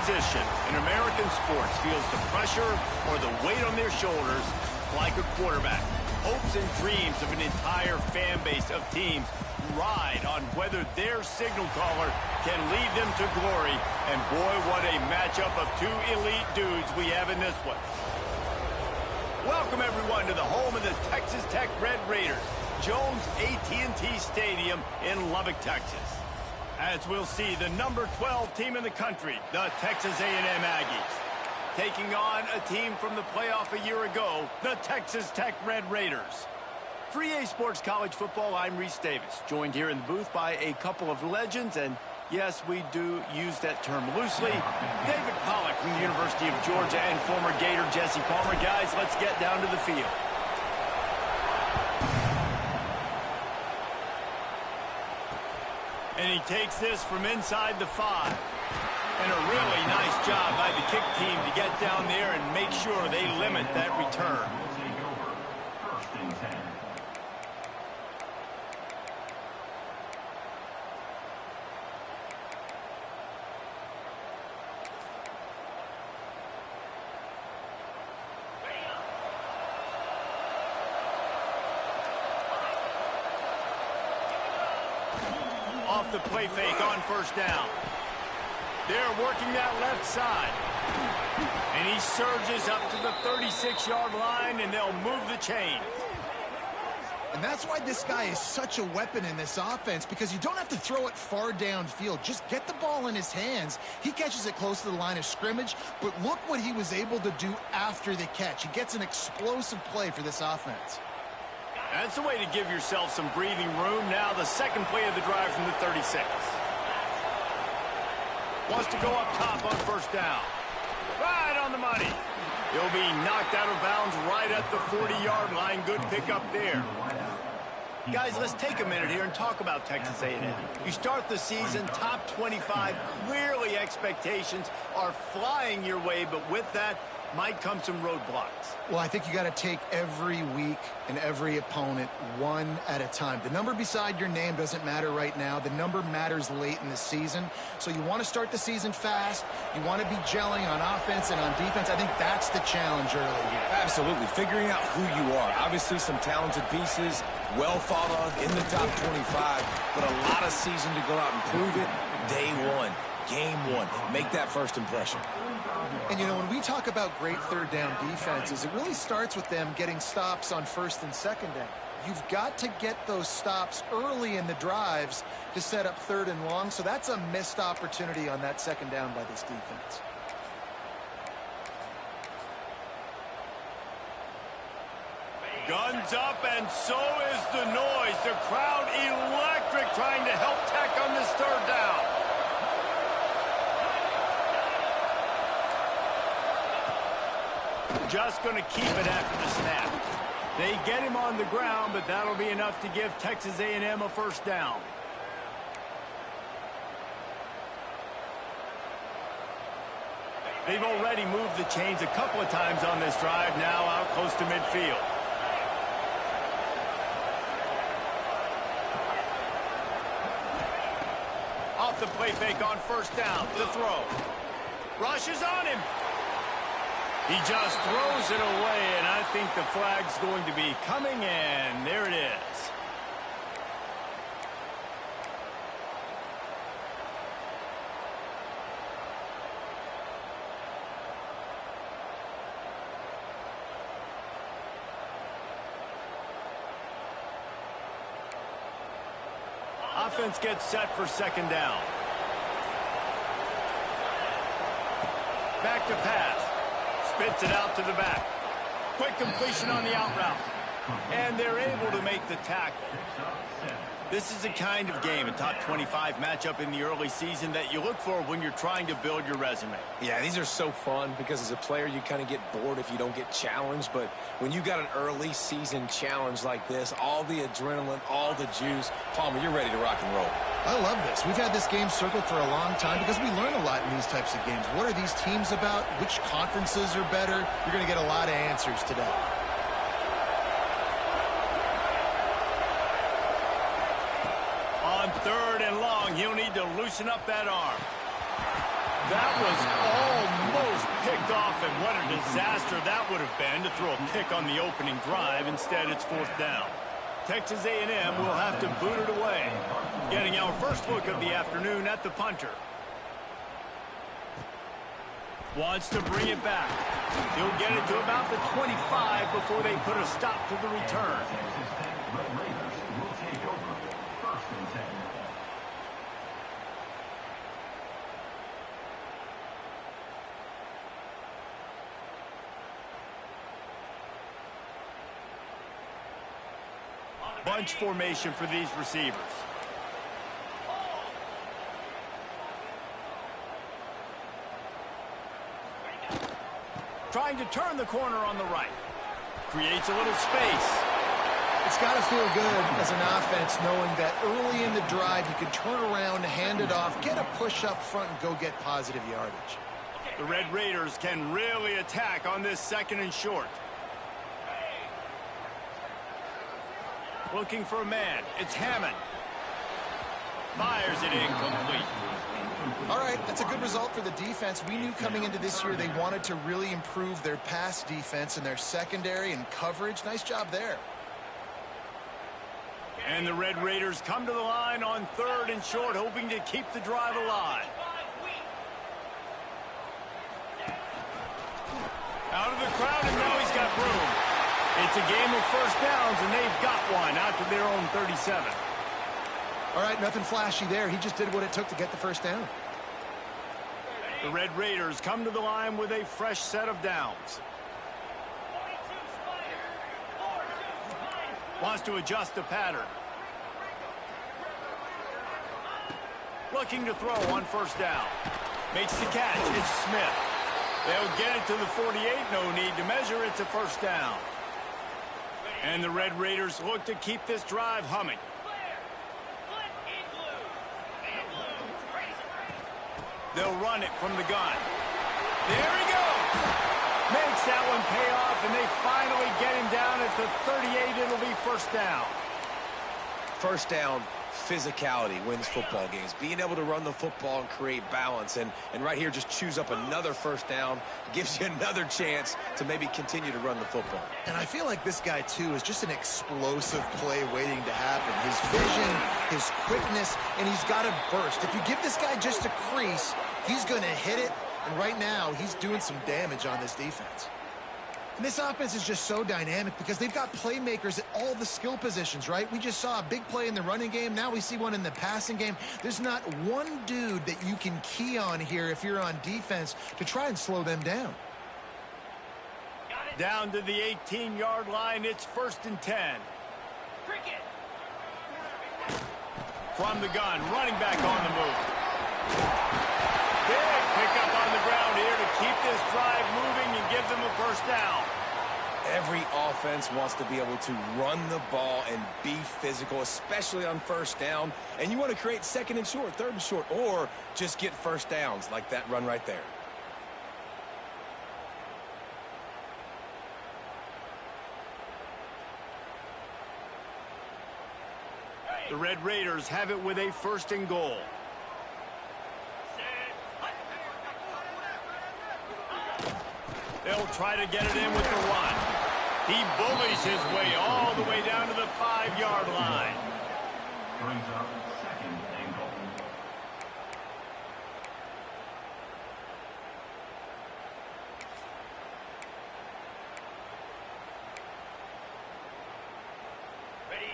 position in American sports feels the pressure or the weight on their shoulders like a quarterback. Hopes and dreams of an entire fan base of teams ride on whether their signal caller can lead them to glory. And boy, what a matchup of two elite dudes we have in this one. Welcome, everyone, to the home of the Texas Tech Red Raiders, Jones A&T Stadium in Lubbock, Texas. As we'll see, the number 12 team in the country, the Texas A&M Aggies, taking on a team from the playoff a year ago, the Texas Tech Red Raiders. For EA Sports College Football, I'm Reese Davis, joined here in the booth by a couple of legends, and yes, we do use that term loosely. David Pollack from the University of Georgia and former Gator Jesse Palmer. Guys, let's get down to the field. And he takes this from inside the 5. And a really nice job by the kick team to get down there and make sure they limit that return. Off the play fake on first down. They're working that left side. And he surges up to the 36-yard line, and they'll move the chains. And that's why this guy is such a weapon in this offense, because you don't have to throw it far downfield. Just get the ball in his hands. He catches it close to the line of scrimmage, but look what he was able to do after the catch. He gets an explosive play for this offense. That's the way to give yourself some breathing room. Now the second play of the drive from the 36. Wants to go up top on first down. Right on the money. He'll be knocked out of bounds right at the 40-yard line. Good pickup there. Guys, let's take a minute here and talk about Texas A&M. You start the season top 25. Clearly expectations are flying your way, but with that might come some roadblocks. Well, I think you got to take every week and every opponent one at a time. The number beside your name doesn't matter right now. The number matters late in the season. So you want to start the season fast. You want to be gelling on offense and on defense. I think that's the challenge early here. Absolutely. Figuring out who you are. Obviously some talented pieces, well thought of in the top 25, but a lot of season to go out and prove it. Day one, game one. Make that first impression. And, you know, when we talk about great third down defenses, it really starts with them getting stops on first and second down. You've got to get those stops early in the drives to set up third and long, so that's a missed opportunity on that second down by this defense. Guns up, and so is the noise. The crowd electric trying to help Tech on this third down. Just going to keep it after the snap. They get him on the ground, but that'll be enough to give Texas A&M a first down. They've already moved the chains a couple of times on this drive, now out close to midfield. Off the play fake on first down, the throw. Rushes on him. He just throws it away, and I think the flag's going to be coming in. There it is. Offense gets set for second down. Back to pass. Spits it out to the back. Quick completion on the out route. And they're able to make the tackle. This is the kind of game, a top 25 matchup in the early season, that you look for when you're trying to build your resume. Yeah, these are so fun because as a player, you kind of get bored if you don't get challenged. But when you got an early season challenge like this, all the adrenaline, all the juice, Palmer, you're ready to rock and roll. I love this. We've had this game circled for a long time because we learn a lot in these types of games. What are these teams about? Which conferences are better? You're going to get a lot of answers today. On third and long, he'll need to loosen up that arm. That was almost picked off, and what a disaster that would have been to throw a pick on the opening drive. Instead, it's fourth down. Texas A&M will have to boot it away. Getting our first look of the afternoon at the punter. Wants to bring it back. He'll get it to about the 25 before they put a stop to the return. Bunch formation for these receivers. Trying to turn the corner on the right. Creates a little space. It's got to feel good as an offense knowing that early in the drive you can turn around, hand it off, get a push up front, and go get positive yardage. The Red Raiders can really attack on this second and short. Looking for a man. It's Hammond. Fires it incomplete. All right, that's a good result for the defense. We knew coming into this year they wanted to really improve their pass defense and their secondary and coverage. Nice job there. And the Red Raiders come to the line on third and short, hoping to keep the drive alive. Out of the crowd, and now he's got room. It's a game of first downs, and they've got one out to their own 37. All right, nothing flashy there. He just did what it took to get the first down. The Red Raiders come to the line with a fresh set of downs. Wants to adjust the pattern. Looking to throw on first down. Makes the catch. It's Smith. They'll get it to the 48. No need to measure. It's a first down. And the Red Raiders look to keep this drive humming. They'll run it from the gun. There he goes. Makes that one pay off, and they finally get him down at the 38. It'll be first down. First down, physicality wins football games. Being able to run the football and create balance. And right here, just choose up another first down. Gives you another chance to maybe continue to run the football. And I feel like this guy, too, is just an explosive play waiting to happen. His vision, his quickness, and he's got a burst. If you give this guy just a crease, he's going to hit it. And right now, he's doing some damage on this defense. And this offense is just so dynamic because they've got playmakers at all the skill positions, right? We just saw a big play in the running game. Now we see one in the passing game. There's not one dude that you can key on here if you're on defense to try and slow them down. Down to the 18-yard line. It's first and 10. From the gun, running back on the move. Big pickup on the ground here to keep this drive moving and give them a first down. Every offense wants to be able to run the ball and be physical, especially on first down. And you want to create second and short, third and short, or just get first downs like that run right there. The Red Raiders have it with a first and goal. They'll try to get it in with the run. He bullies his way all the way down to the 5-yard line. Brings up second and goal.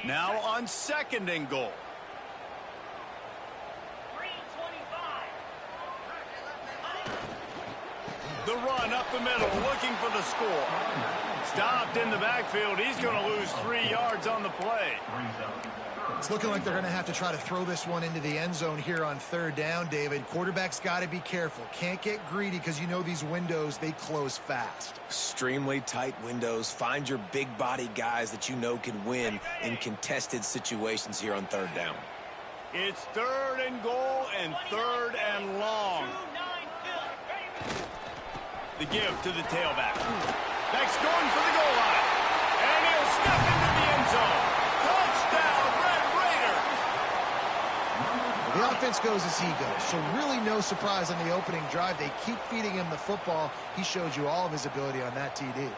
Now on second and goal. The run up the middle, looking for the score. Stopped in the backfield. He's going to lose 3 yards on the play. It's looking like they're going to have to try to throw this one into the end zone here on third down, David. Quarterback's got to be careful. Can't get greedy because you know these windows, they close fast. Extremely tight windows. Find your big body guys that you know can win in contested situations here on third down. It's third and goal and third and long. The give to the tailback. Next going for the goal line. And he'll step into the end zone. Touchdown, Red Raiders! The offense goes as he goes, so really no surprise on the opening drive. They keep feeding him the football. He showed you all of his ability on that TD.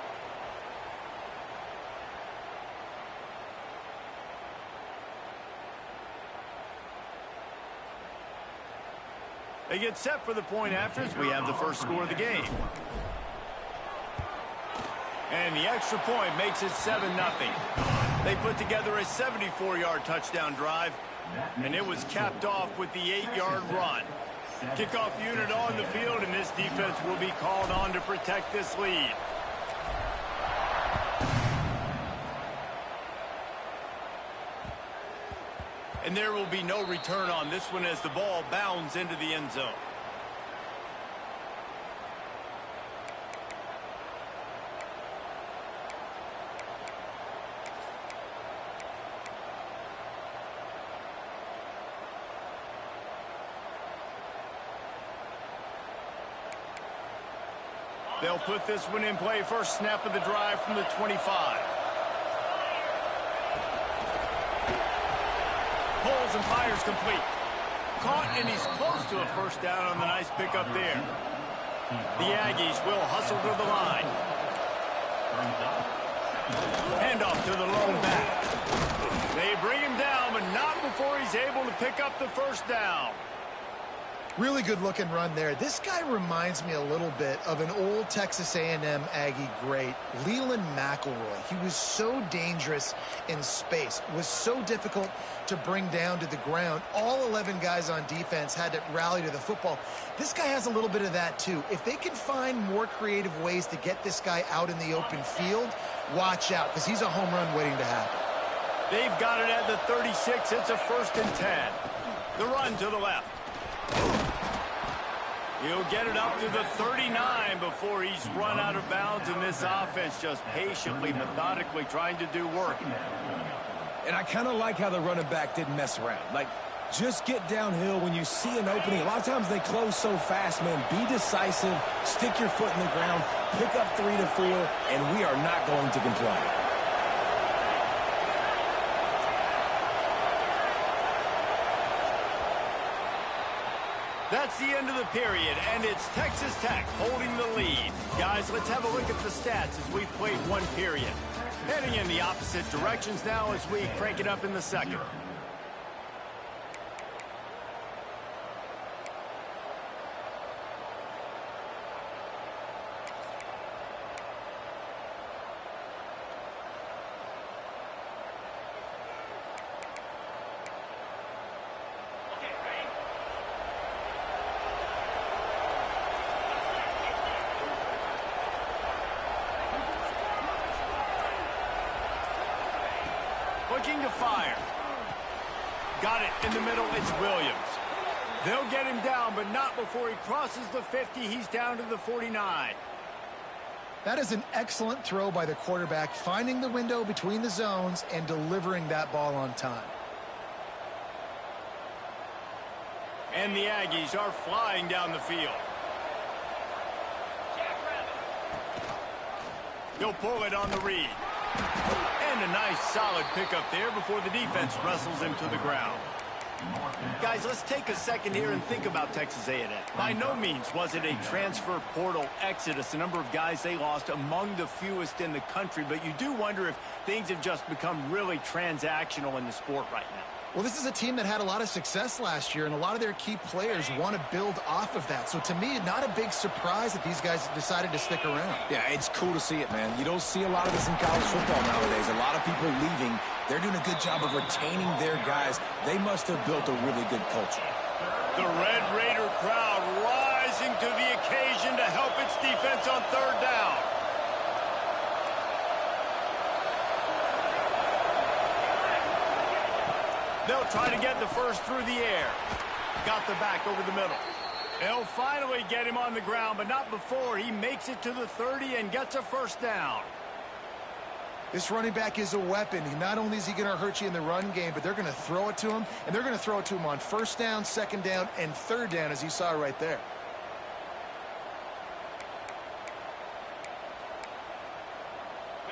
They get set for the point after as we have the first score of the game. And the extra point makes it 7-0. They put together a 74-yard touchdown drive, and it was capped off with the 8-yard run. Kickoff unit on the field, and this defense will be called on to protect this lead. And there will be no return on this one as the ball bounds into the end zone. They'll put this one in play. First snap of the drive from the 25. Pulls and fires complete. Caught, and he's close to a first down on the nice pickup there. The Aggies will hustle to the line. Handoff to the lone back. They bring him down, but not before he's able to pick up the first down. Really good looking run there. This guy reminds me a little bit of an old Texas A&M Aggie great, Leland McElroy. He was so dangerous in space, was so difficult to bring down to the ground. All 11 guys on defense had to rally to the football. This guy has a little bit of that too. If they can find more creative ways to get this guy out in the open field, watch out, because he's a home run waiting to happen. They've got it at the 36. It's a 1st and 10. The run to the left. He'll get it up to the 39 before he's run out of bounds, and this offense just patiently, methodically trying to do work. And I kind of like how the running back didn't mess around. Like, just get downhill when you see an opening. A lot of times they close so fast, man. Be decisive, stick your foot in the ground, pick up 3 to 4, and we are not going to complain. That's the end of the period, and it's Texas Tech holding the lead. Guys, let's have a look at the stats as we've played one period. Heading in the opposite directions now as we crank it up in the second. Looking to fire. Got it in the middle. It's Williams. They'll get him down, but not before he crosses the 50. He's down to the 49. That is an excellent throw by the quarterback, finding the window between the zones and delivering that ball on time. And the Aggies are flying down the field. He'll pull it on the read. And a nice solid pickup there before the defense wrestles him to the ground. Guys, let's take a second here and think about Texas A&M. By no means was it a transfer portal exodus. The number of guys they lost among the fewest in the country, but you do wonder if things have just become really transactional in the sport right now. Well, this is a team that had a lot of success last year, and a lot of their key players want to build off of that. So to me, not a big surprise that these guys decided to stick around. Yeah, it's cool to see it, man. You don't see a lot of this in college football nowadays. A lot of people leaving. They're doing a good job of retaining their guys. They must have built a really good culture. The Red Raider crowd rising to the occasion to help its defense on 3rd down. They'll try to get the first through the air. Got the back over the middle. They'll finally get him on the ground, but not before he makes it to the 30 and gets a first down. This running back is a weapon. Not only is he going to hurt you in the run game, but they're going to throw it to him, and they're going to throw it to him on 1st down, 2nd down, and 3rd down, as you saw right there.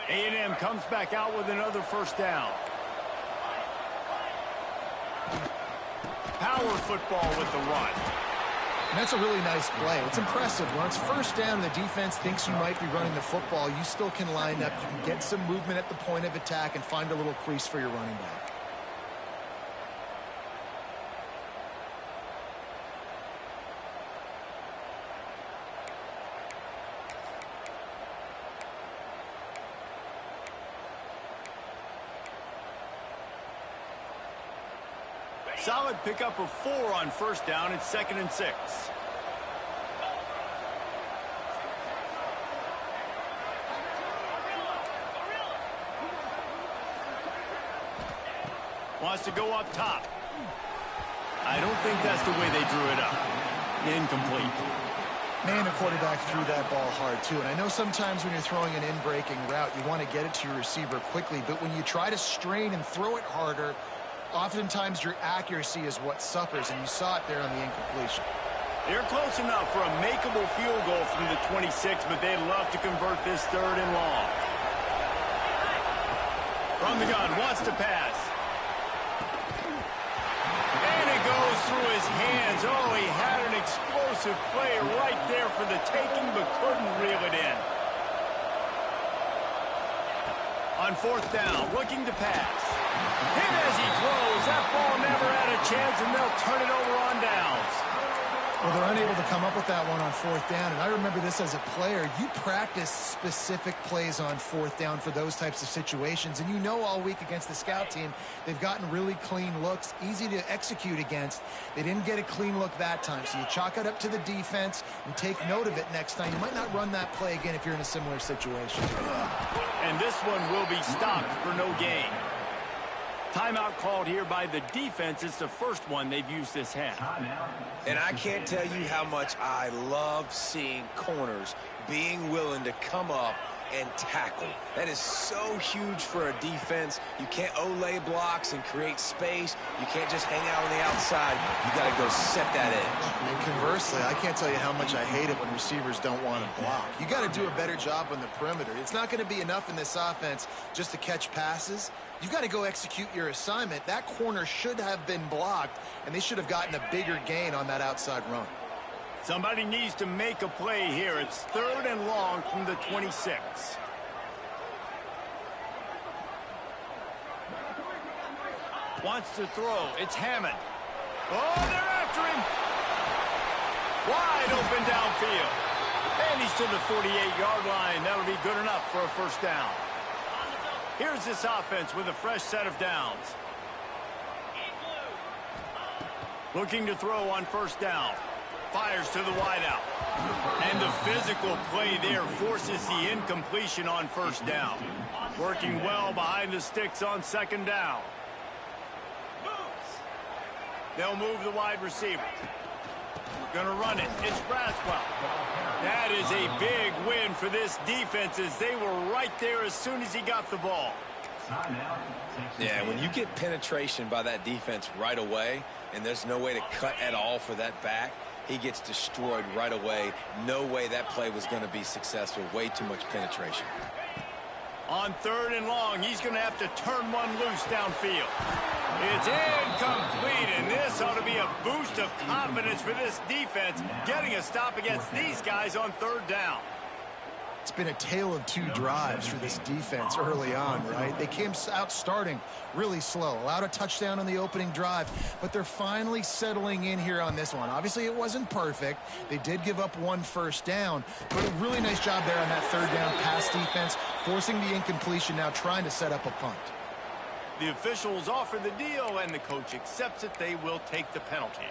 A&M comes back out with another first down. power football with the run. And that's a really nice play. It's impressive. When it's first down and the defense thinks you might be running the football, you still can line up. You can get some movement at the point of attack and find a little crease for your running back. Solid pickup of 4 on first down. It's 2nd and 6. Wants to go up top. I don't think that's the way they drew it up. Incomplete. Man, the quarterback threw that ball hard, too. And I know sometimes when you're throwing an in-breaking route, you want to get it to your receiver quickly. But when you try to strain and throw it harder, oftentimes your accuracy is what suffers, and you saw it there on the incompletion. They're close enough for a makeable field goal from the 26, but they'd love to convert this 3rd and long. From the gun, wants to pass. And it goes through his hands. Oh, he had an explosive play right there for the taking, but couldn't reel it in. On 4th down, looking to pass. Hit as he throws. That ball never had a chance, and they'll turn it over on downs. Well, they're unable to come up with that one on 4th down, and I remember this as a player. You practice specific plays on 4th down for those types of situations, and you know all week against the scout team, they've gotten really clean looks, easy to execute against. They didn't get a clean look that time, so you chalk it up to the defense and take note of it next time. You might not run that play again if you're in a similar situation. And this one will be stopped for no gain. Timeout called here by the defense. It's the first one they've used this half. And I can't tell you how much I love seeing corners being willing to come up and tackle. That is so huge for a defense. You can't olay blocks and create space. You can't just hang out on the outside. You got to go set that edge. And conversely, I can't tell you how much I hate it when receivers don't want to block. You got to do a better job on the perimeter. It's not going to be enough in this offense just to catch passes. You've got to go execute your assignment. That corner should have been blocked, and they should have gotten a bigger gain on that outside run. Somebody needs to make a play here. It's 3rd and long from the 26. Wants to throw. It's Hammond. Oh, they're after him. Wide open downfield. And he's to the 48-yard line. That'll be good enough for a first down. Here's this offense with a fresh set of downs. Looking to throw on first down. Fires to the wideout. And the physical play there forces the incompletion on first down. Working well behind the sticks on 2nd down. They'll move the wide receiver. Gonna run it. It's Braswell. That is a big win for this defense as they were right there as soon as he got the ball. Yeah, when you get penetration by that defense right away, and there's no way to cut at all for that back, he gets destroyed right away. No way that play was going to be successful. Way too much penetration. On 3rd and long, he's going to have to turn one loose downfield. It's incomplete, and this ought to be a boost of confidence for this defense, getting a stop against these guys on 3rd down. It's been a tale of 2 drives for this defense early on, right? They came out starting really slow, allowed a touchdown on the opening drive, but they're finally settling in here on this one. Obviously, it wasn't perfect. They did give up 1 first down, but a really nice job there on that 3rd down pass defense, forcing the incompletion, now trying to set up a punt. The officials offer the deal, and the coach accepts it. They will take the penalty.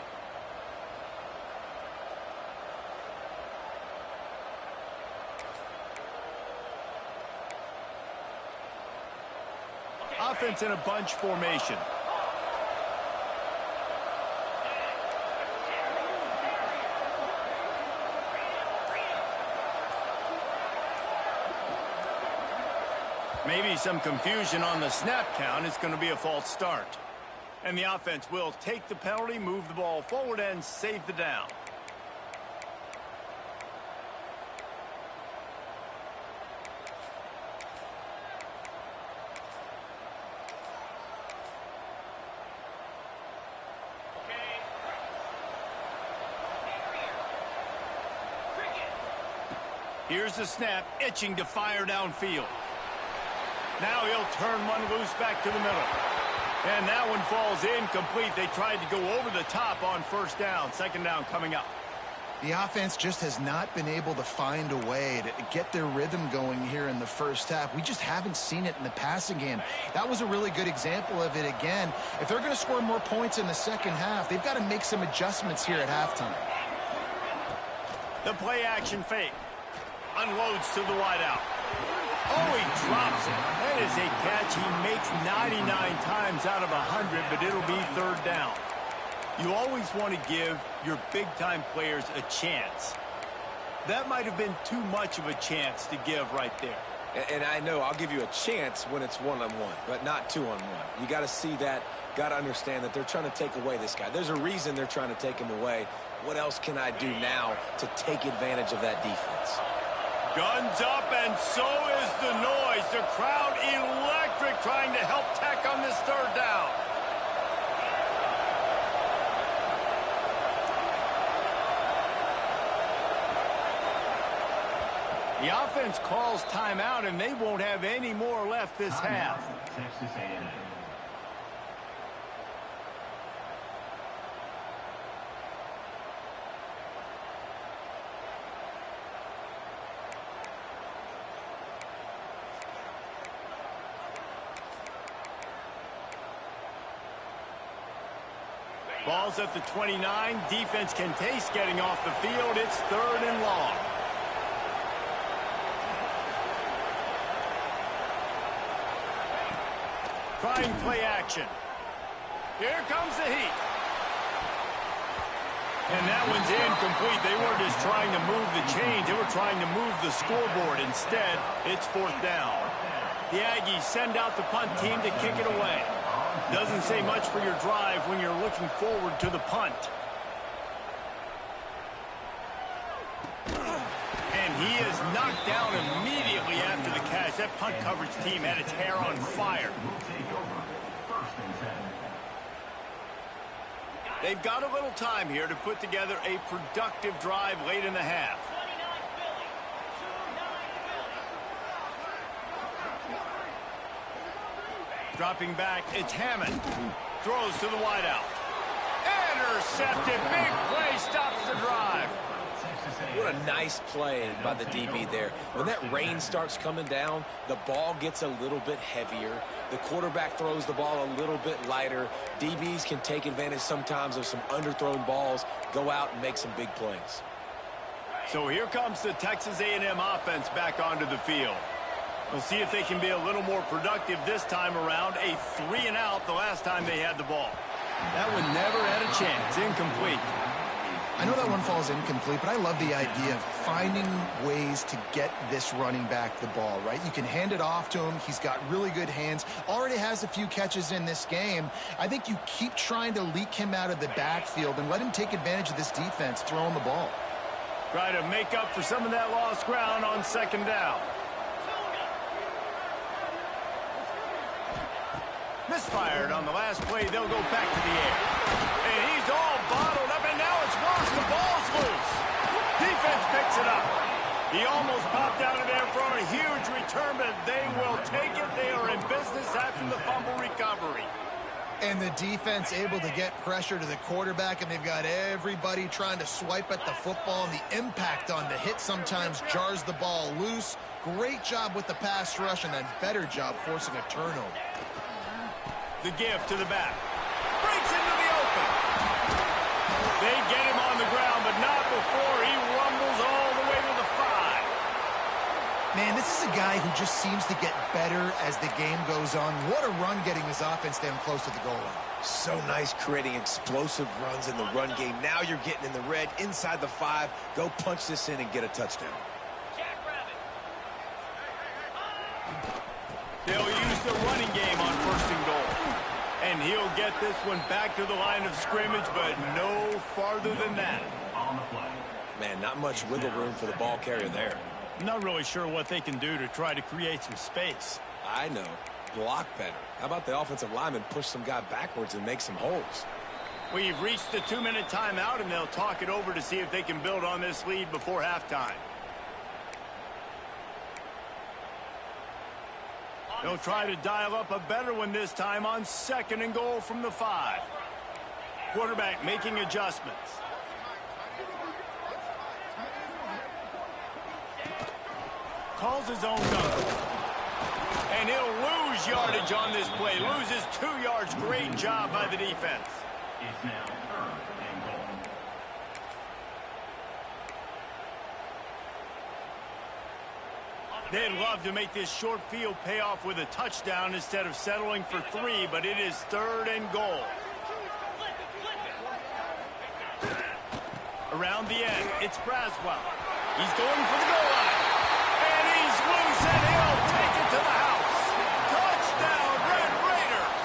Offense in a bunch formation. Maybe some confusion on the snap count. It's going to be a false start. And the offense will take the penalty, move the ball forward, and save the down. Here's the snap, itching to fire downfield. Now he'll turn one loose back to the middle. And that one falls incomplete. They tried to go over the top on first down. Second down coming up. The offense just has not been able to find a way to get their rhythm going here in the first half. We just haven't seen it in the passing game. That was a really good example of it again. If they're going to score more points in the second half, they've got to make some adjustments here at halftime. The play action fake. Unloads to the wideout. Oh, he drops it. That is a catch he makes 99 times out of 100, but it'll be third down. You always want to give your big-time players a chance. That might have been too much of a chance to give right there. And I know I'll give you a chance when it's one-on-one, but not two-on-one. You got to see that, got to understand that they're trying to take away this guy. There's a reason they're trying to take him away. What else can I do now to take advantage of that defense? Guns up, and so is the noise. The crowd electric, trying to help Tech on this third down. The offense calls timeout, and they won't have any more left this half. Texas A&M. Ball's at the 29. Defense can taste getting off the field. It's third and long. Trying play action. Here comes the heat. And that one's incomplete. They weren't just trying to move the chains. They were trying to move the scoreboard. Instead, it's fourth down. The Aggies send out the punt team to kick it away. Doesn't say much for your drive when you're looking forward to the punt. And he is knocked down immediately after the catch. That punt coverage team had its hair on fire. They've got a little time here to put together a productive drive late in the half. Dropping back, it's Hammond. Throws to the wideout. Intercepted. Big play stops the drive. What a nice play by the DB there. When that rain starts coming down, the ball gets a little bit heavier. The quarterback throws the ball a little bit lighter. DBs can take advantage sometimes of some underthrown balls, go out and make some big plays. So here comes the Texas A&M offense back onto the field. We'll see if they can be a little more productive this time around. A 3-and-out the last time they had the ball. That one never had a chance. Incomplete. I know that one falls incomplete, but I love the idea of finding ways to get this running back the ball, right? You can hand it off to him. He's got really good hands. Already has a few catches in this game. I think you keep trying to leak him out of the backfield and let him take advantage of this defense throwing the ball. Try to make up for some of that lost ground on second down. Misfired on the last play. They'll go back to the air. And he's all bottled up, and now it's worse. The ball's loose. Defense picks it up. He almost popped out of there for a huge return, but they will take it. They are in business after the fumble recovery. And the defense able to get pressure to the quarterback, and they've got everybody trying to swipe at the football, and the impact on the hit sometimes jars the ball loose. Great job with the pass rush, and then better job forcing a turnover. The give to the back. Breaks into the open. They get him on the ground, but not before he rumbles all the way to the 5. Man, this is a guy who just seems to get better as the game goes on. What a run getting his offense down close to the goal line. So nice creating explosive runs in the run game. Now you're getting in the red, inside the 5. Go punch this in and get a touchdown. They'll use the running game on first and goal. And he'll get this one back to the line of scrimmage, but no farther than that. Man, not much wiggle room for the ball carrier there. I'm not really sure what they can do to try to create some space. I know. Block better. How about the offensive lineman push some guy backwards and make some holes? We've reached the 2-minute timeout, and they'll talk it over to see if they can build on this lead before halftime. They'll try to dial up a better one this time on 2nd and goal from the 5. Quarterback making adjustments. Calls his own number. And he'll lose yardage on this play. Loses 2 yards. Great job by the defense. It's now 3rd and goal. They'd love to make this short field pay off with a touchdown instead of settling for 3, but it is 3rd and goal. Around the end, it's Braswell. He's going for the goal line. And he's loose, and he'll take it to the house. Touchdown, Red Raiders!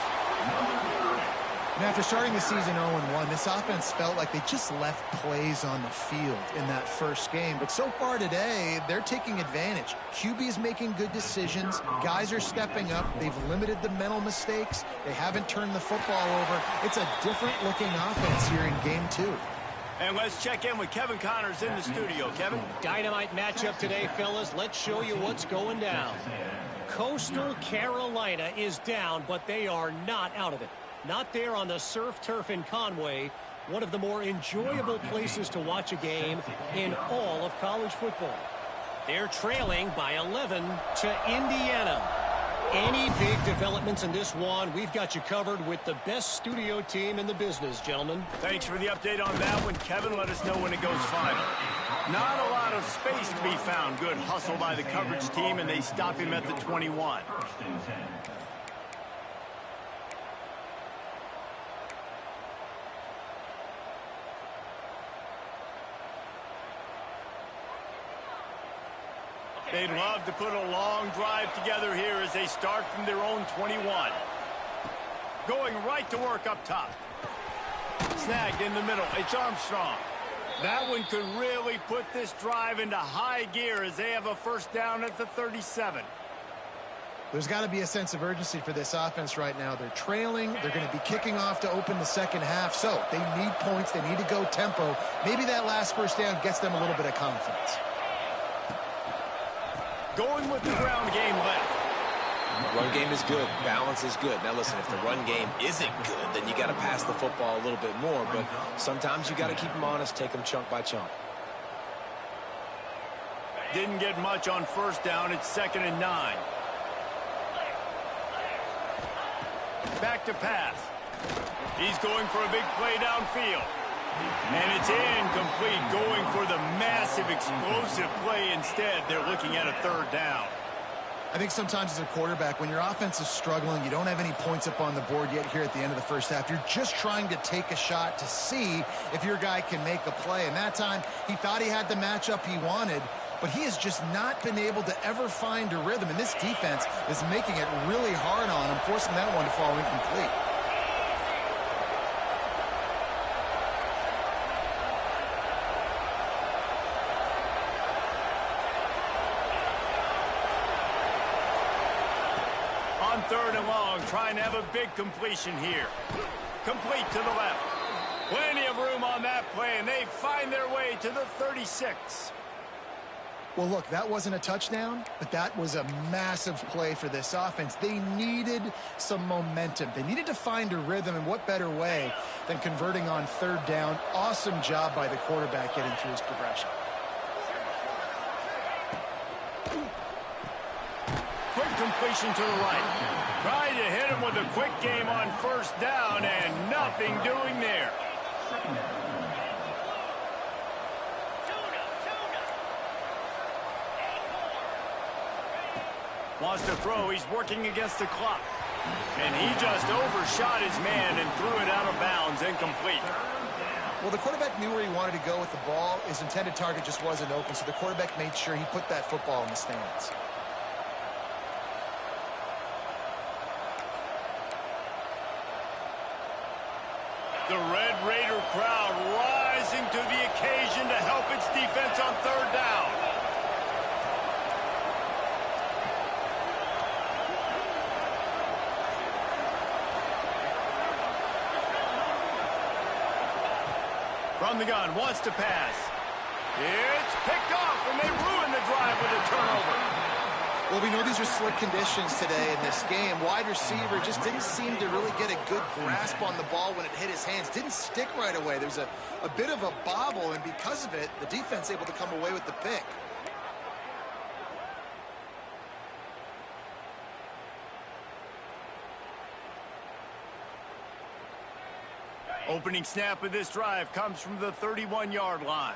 And after starting the season 0-1, this offense felt like they just left plays on the field in that first game. But so far today, they're taking advantage. QB is making good decisions. Guys are stepping up. They've limited the mental mistakes. They haven't turned the football over. It's a different-looking offense here in Game 2. And let's check in with Kevin Connors in the studio. Kevin? Dynamite matchup today, fellas. Let's show you what's going down. Coastal Carolina is down, but they are not out of it. Not there on the surf turf in Conway, one of the more enjoyable places to watch a game in all of college football. They're trailing by 11 to Indiana. Any big developments in this one, we've got you covered with the best studio team in the business, gentlemen. Thanks for the update on that one, Kevin. Let us know when it goes final. Not a lot of space to be found. Good hustle by the coverage team, and they stop him at the 21. 1st and 10. They'd love to put a long drive together here as they start from their own 21. Going right to work up top. Snagged in the middle. It's Armstrong. That one could really put this drive into high gear as they have a 1st down at the 37. There's got to be a sense of urgency for this offense right now. They're trailing. They're going to be kicking off to open the second half. So they need points. They need to go tempo. Maybe that last 1st down gets them a little bit of confidence. Going with the ground game left. Run game is good. Balance is good. Now, listen, if the run game isn't good, then you got to pass the football a little bit more. But sometimes you got to keep them honest, take them chunk by chunk. Didn't get much on 1st down. It's 2nd and 9. Back to pass. He's going for a big play downfield. And it's incomplete, going for the massive explosive play instead. They're looking at a 3rd down. I think sometimes as a quarterback, when your offense is struggling, you don't have any points up on the board yet here at the end of the 1st half. You're just trying to take a shot to see if your guy can make a play. And that time, he thought he had the matchup he wanted, but he has just not been able to ever find a rhythm. And this defense is making it really hard on him, forcing that one to fall incomplete. On 3rd and long, trying to have a big completion here. Complete to the left. Plenty of room on that play, and they find their way to the 36. Well, look, that wasn't a touchdown, but that was a massive play for this offense. They needed some momentum. They needed to find a rhythm, and what better way than converting on 3rd down. Awesome job by the quarterback getting through his progression. Quick completion to the right. Trying to hit him with a quick game on 1st down, and nothing doing there. Wants to throw. He's working against the clock. And he just overshot his man and threw it out of bounds, incomplete. Well, the quarterback knew where he wanted to go with the ball. His intended target just wasn't open, so the quarterback made sure he put that football in the stands. The Red Raider crowd rising to the occasion to help its defense on 3rd down. From the gun, wants to pass. It's picked off, and they ruin the drive with a turnover. Well, we know these are slick conditions today in this game. Wide receiver just didn't seem to really get a good grasp on the ball when it hit his hands. Didn't stick right away. There's a bit of a bobble, and because of it, the defense able to come away with the pick. Opening snap of this drive comes from the 31-yard line.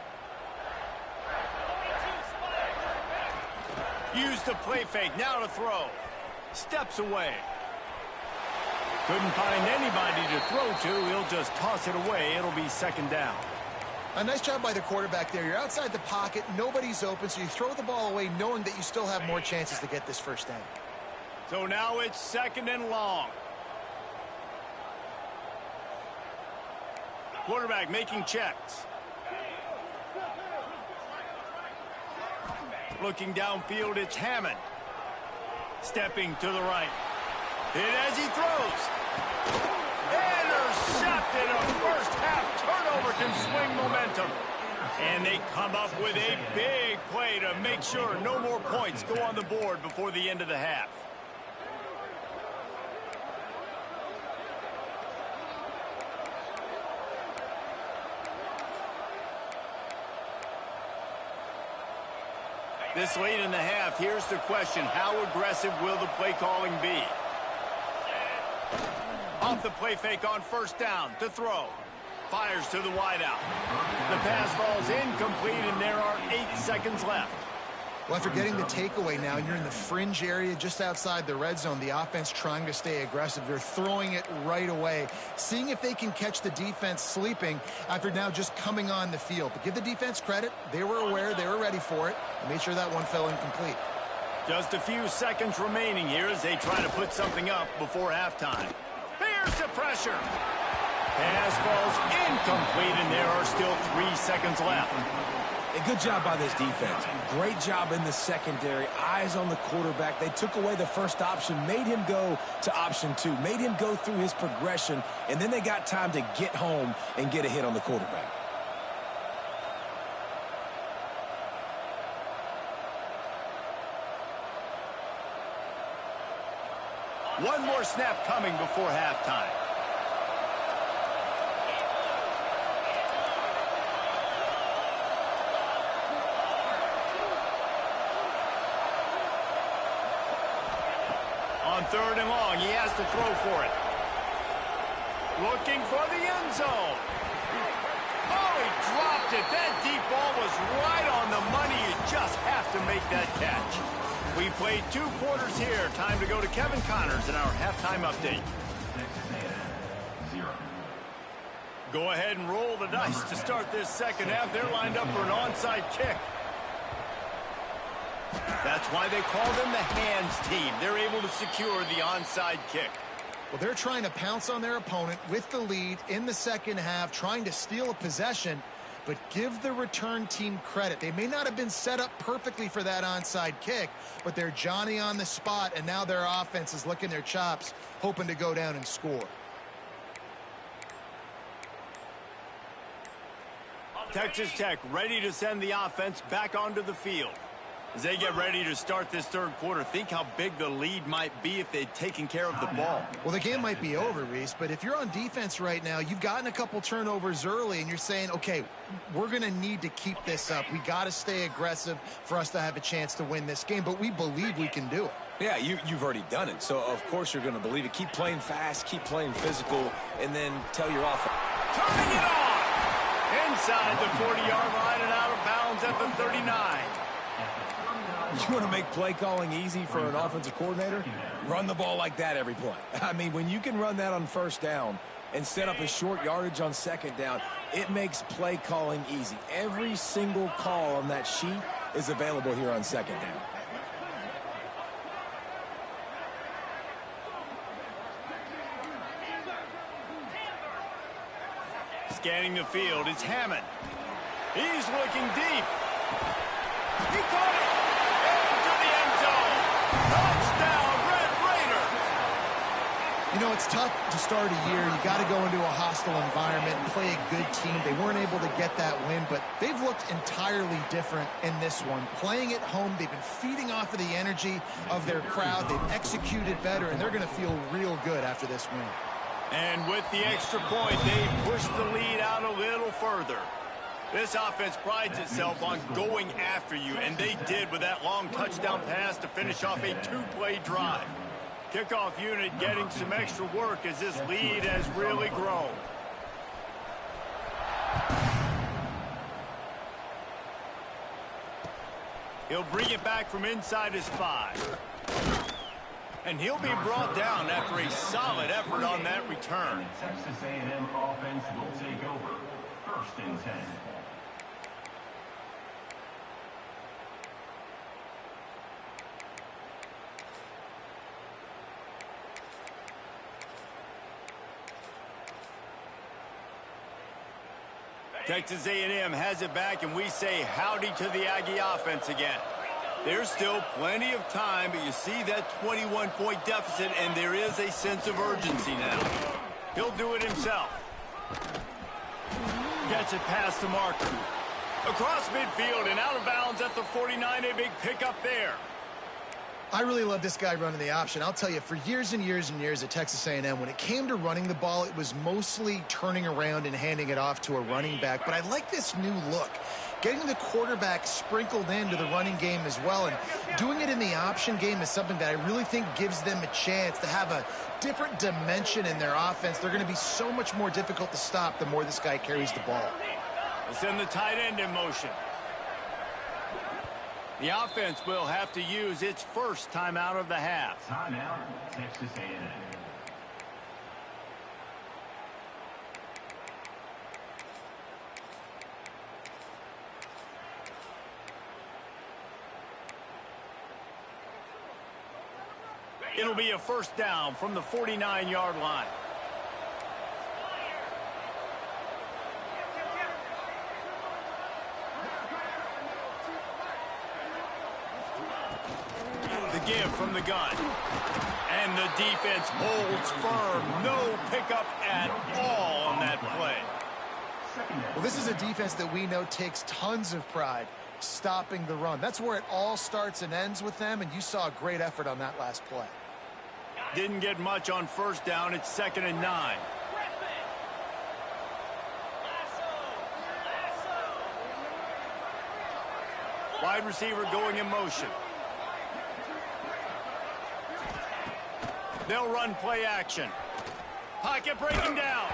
Use the play fake, now to throw. Steps away. Couldn't find anybody to throw to. He'll just toss it away. It'll be second down. A nice job by the quarterback there. You're outside the pocket. Nobody's open, so you throw the ball away knowing that you still have more chances to get this first down. So now it's second and long. Quarterback making checks. Looking downfield, it's Hammond. Stepping to the right. Hit as he throws. Intercepted. A first half turnover can swing momentum. And they come up with a big play to make sure no more points go on the board before the end of the half. This late in the half, here's the question. How aggressive will the play calling be? Off the play fake on first down to throw. Fires to the wideout. The pass falls incomplete, and there are 8 seconds left. Well, after getting the takeaway now, and you're in the fringe area just outside the red zone, the offense trying to stay aggressive. They're throwing it right away, seeing if they can catch the defense sleeping after now just coming on the field. But give the defense credit. They were aware. They were ready for it. And made sure that one fell incomplete. Just a few seconds remaining here as they try to put something up before halftime. Here's the pressure. Pass falls incomplete, and there are still 3 seconds left. A good job by this defense. Great job in the secondary. Eyes on the quarterback. They took away the first option, made him go to option 2, made him go through his progression, and then they got time to get home and get a hit on the quarterback. One more snap coming before halftime. On third and long, he has to throw for it. Looking for the end zone. Oh, he dropped it. That deep ball was right on the money. You just have to make that catch. We played 2 quarters here. Time to go to Kevin Connors in our halftime update. Go ahead and roll the dice to start this second half. They're lined up for an onside kick. That's why they call them the hands team. They're able to secure the onside kick. Well, they're trying to pounce on their opponent with the lead in the second half, trying to steal a possession, but give the return team credit. They may not have been set up perfectly for that onside kick, but they're Johnny on the spot, and now their offense is licking their chops, hoping to go down and score. Texas Tech ready to send the offense back onto the field. As they get ready to start this third quarter, think how big the lead might be if they'd taken care of the ball. Well, the game might be over, Reese, but if you're on defense right now, you've gotten a couple turnovers early, and you're saying, okay, we're going to need to keep this up. We got to stay aggressive for us to have a chance to win this game, but we believe we can do it. Yeah, you've already done it, so of course you're going to believe it. Keep playing fast, keep playing physical, and then tell your offense. Turning it on! Inside the 40-yard line and out of bounds at the 39. You want to make play calling easy for an offensive coordinator? Run the ball like that every play. I mean, when you can run that on first down and set up a short yardage on second down, it makes play calling easy. Every single call on that sheet is available here on second down. Scanning the field, it's Hammond. He's looking deep. He caught it into the end zone. Touchdown, Red Raider. You know, it's tough to start a year. You got to go into a hostile environment and play a good team. They weren't able to get that win, but they've looked entirely different in this one. Playing at home, they've been feeding off of the energy of their crowd. They've executed better, and they're going to feel real good after this win. And with the extra point, they pushed the lead out a little further. This offense prides itself on going after you, and they did with that long touchdown pass to finish off a two-play drive. Kickoff unit getting some extra work as this lead has really grown. He'll bring it back from inside his 5. And he'll be brought down after a solid effort on that return. Texas A&M offense will take over. 1st and 10. Texas A&M has it back, and we say howdy to the Aggie offense again. There's still plenty of time, but you see that 21-point deficit, and there is a sense of urgency now. He'll do it himself. Gets it past the marker. Across midfield and out of bounds at the 49, a big pickup there. I really love this guy running the option. I'll tell you, for years and years and years at Texas A&M, when it came to running the ball, it was mostly turning around and handing it off to a running back. But I like this new look. Getting the quarterback sprinkled into the running game as well, and doing it in the option game is something that I really think gives them a chance to have a different dimension in their offense. They're going to be so much more difficult to stop the more this guy carries the ball. Let's send the tight end in motion. The offense will have to use its first timeout of the half. Timeout, Texas A&M. It'll be a first down from the 49-yard line. The give from the gun. And the defense holds firm. No pickup at all on that play. Well, this is a defense that we know takes tons of pride stopping the run. That's where it all starts and ends with them, and you saw a great effort on that last play. Didn't get much on first down. It's 2nd and 9. Wide receiver going in motion. They'll run play action. Pocket breaking down.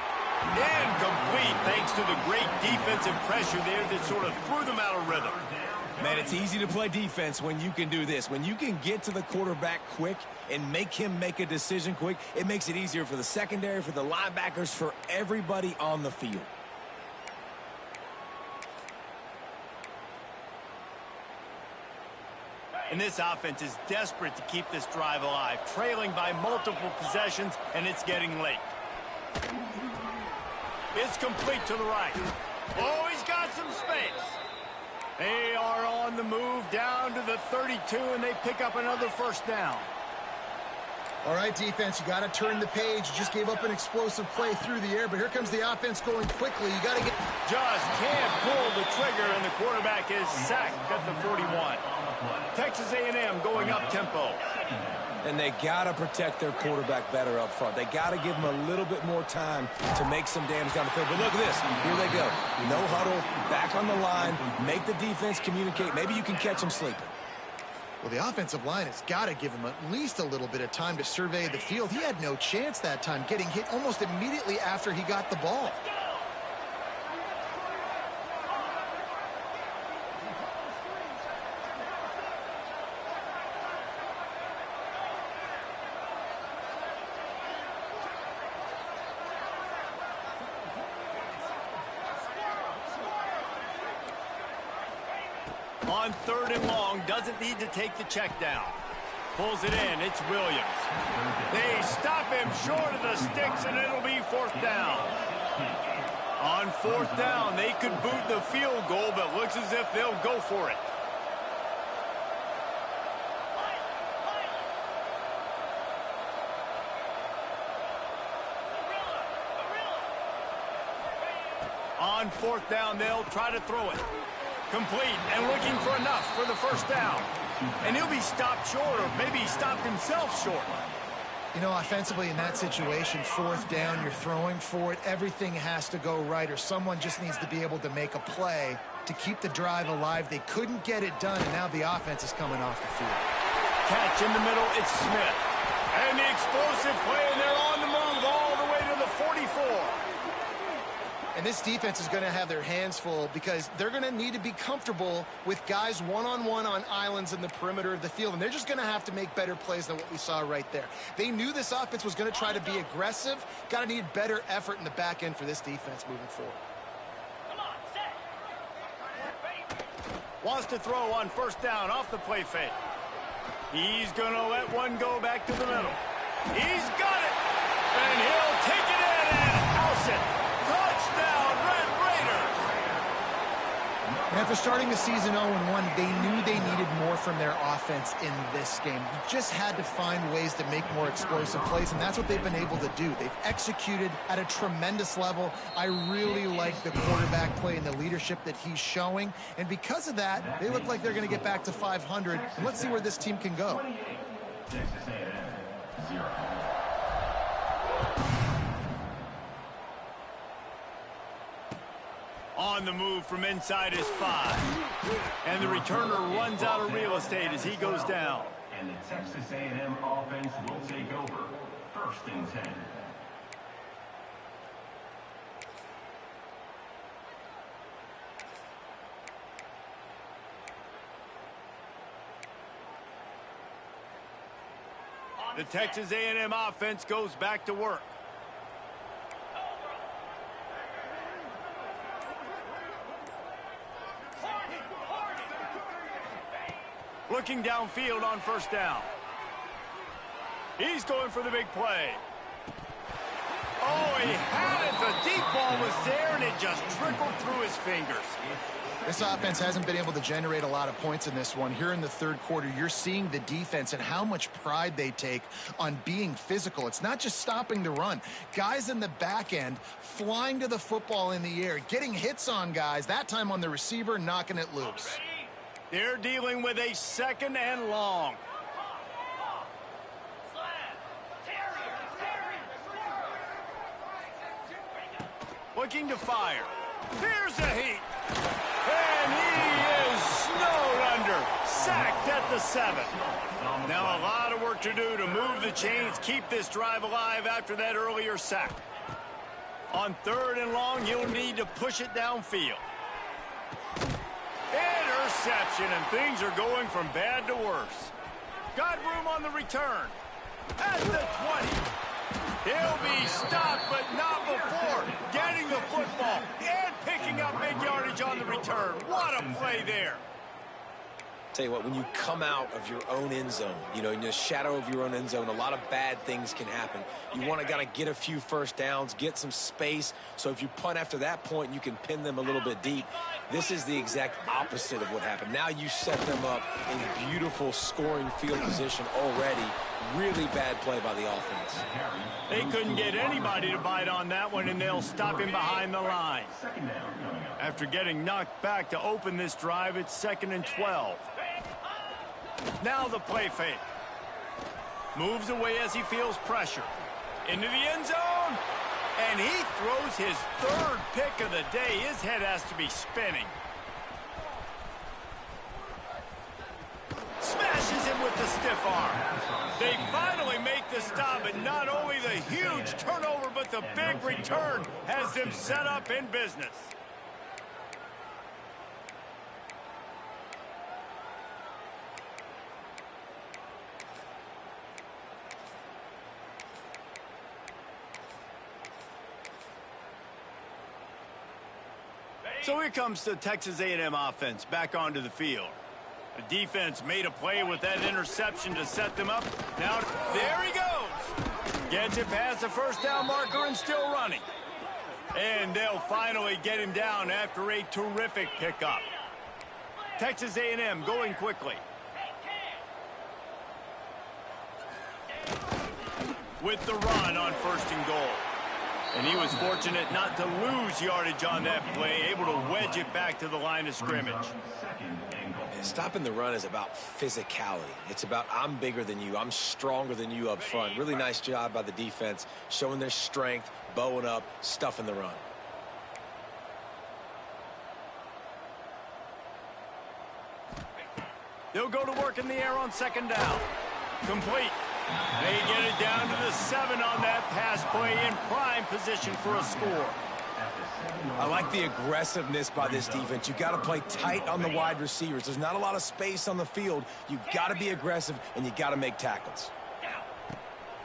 Incomplete thanks to the great defensive pressure there that sort of threw them out of rhythm. Man, it's easy to play defense when you can do this. When you can get to the quarterback quick and make him make a decision quick, it makes it easier for the secondary, for the linebackers, for everybody on the field. And this offense is desperate to keep this drive alive, trailing by multiple possessions, and it's getting late. It's complete to the right. Oh, he's got some space. They are on the move down to the 32, and they pick up another first down. All right, defense, you got to turn the page. You just gave up an explosive play through the air, but here comes the offense going quickly. You got to get... Just can't pull the trigger, and the quarterback is sacked at the 41. Texas A&M going up-tempo. And they got to protect their quarterback better up front. They got to give him a little bit more time to make some damage down the field. But look at this. Here they go. No huddle, back on the line, make the defense communicate. Maybe you can catch them sleeping. Well, the offensive line has got to give him at least a little bit of time to survey the field. He had no chance that time, getting hit almost immediately after he got the ball. On 3rd and long, doesn't need to take the check down. Pulls it in, it's Williams. They stop him short of the sticks, and it'll be 4th down. On 4th down, they could boot the field goal, but looks as if they'll go for it. On fourth down, they'll try to throw it. Complete and looking for enough for the first down. And he'll be stopped short, or maybe he stopped himself short. You know, offensively in that situation, fourth down, you're throwing for it. Everything has to go right, or someone just needs to be able to make a play to keep the drive alive. They couldn't get it done, and now the offense is coming off the field. Catch in the middle, it's Smith. And the explosive play, and they're on the move all the way to the 44. And this defense is going to have their hands full because they're going to need to be comfortable with guys one-on-one on islands in the perimeter of the field. And they're just going to have to make better plays than what we saw right there. They knew this offense was going to try to be aggressive. Got to need better effort in the back end for this defense moving forward. Wants to throw on first down off the play fake. He's going to let one go back to the middle. He's got it. And he'll take it in and house it. Touchdown, Red Raiders! And after starting the season 0-1, they knew they needed more from their offense in this game. You just had to find ways to make more explosive plays, and that's what they've been able to do. They've executed at a tremendous level. I really like the quarterback play and the leadership that he's showing, and because of that, they look like they're going to get back to 500, and let's see where this team can go. Texas A&M, 0. On the move from inside his 5. And the returner runs out of real estate as he goes down. And the Texas A&M offense will take over. 1st and 10. The Texas A&M offense goes back to work. Looking downfield on first down. He's going for the big play. Oh, he had it. The deep ball was there, and it just trickled through his fingers. This offense hasn't been able to generate a lot of points in this one. Here in the third quarter, you're seeing the defense and how much pride they take on being physical. It's not just stopping the run. Guys in the back end flying to the football in the air, getting hits on guys, that time on the receiver, knocking it loose. They're dealing with a 2nd and long. Looking to fire. Here's a heat. And he is snowed under. Sacked at the 7. Now a lot of work to do to move the chains, keep this drive alive after that earlier sack. On 3rd and long, you'll need to push it downfield. Interception, and things are going from bad to worse. Got room on the return. At the 20. He'll be stopped, but not before getting the football and picking up big yardage on the return. What a play there. Tell you what, when you come out of your own end zone, you know, in the shadow of your own end zone, a lot of bad things can happen. You want to gotta get a few first downs, get some space, so if you punt after that point, you can pin them a little bit deep. This is the exact opposite of what happened. Now you set them up in beautiful scoring field position already. Really bad play by the offense. They couldn't get anybody to bite on that one, and they'll stop him behind the line. After getting knocked back to open this drive, it's 2nd and 12. Now the play fake. Moves away as he feels pressure. Into the end zone. And he throws his 3rd pick of the day. His head has to be spinning. Smashes him with the stiff arm. They finally make the stop, and not only the huge turnover, but the big return has them set up in business. So here comes the Texas A&M offense back onto the field. The defense made a play with that interception to set them up. Now, there he goes. Gets it past the first down marker and still running. And they'll finally get him down after a terrific pickup. Texas A&M going quickly. With the run on 1st and goal. And he was fortunate not to lose yardage on that play, able to wedge it back to the line of scrimmage. Stopping the run is about physicality. It's about I'm bigger than you. I'm stronger than you up front. Really nice job by the defense, showing their strength, bowing up, stuffing the run. They'll go to work in the air on second down. Complete. They get it down to the 7 on that pass play, in prime position for a score. I like the aggressiveness by this defense. You got to play tight on the wide receivers. There's not a lot of space on the field. You've got to be aggressive, and you got to make tackles.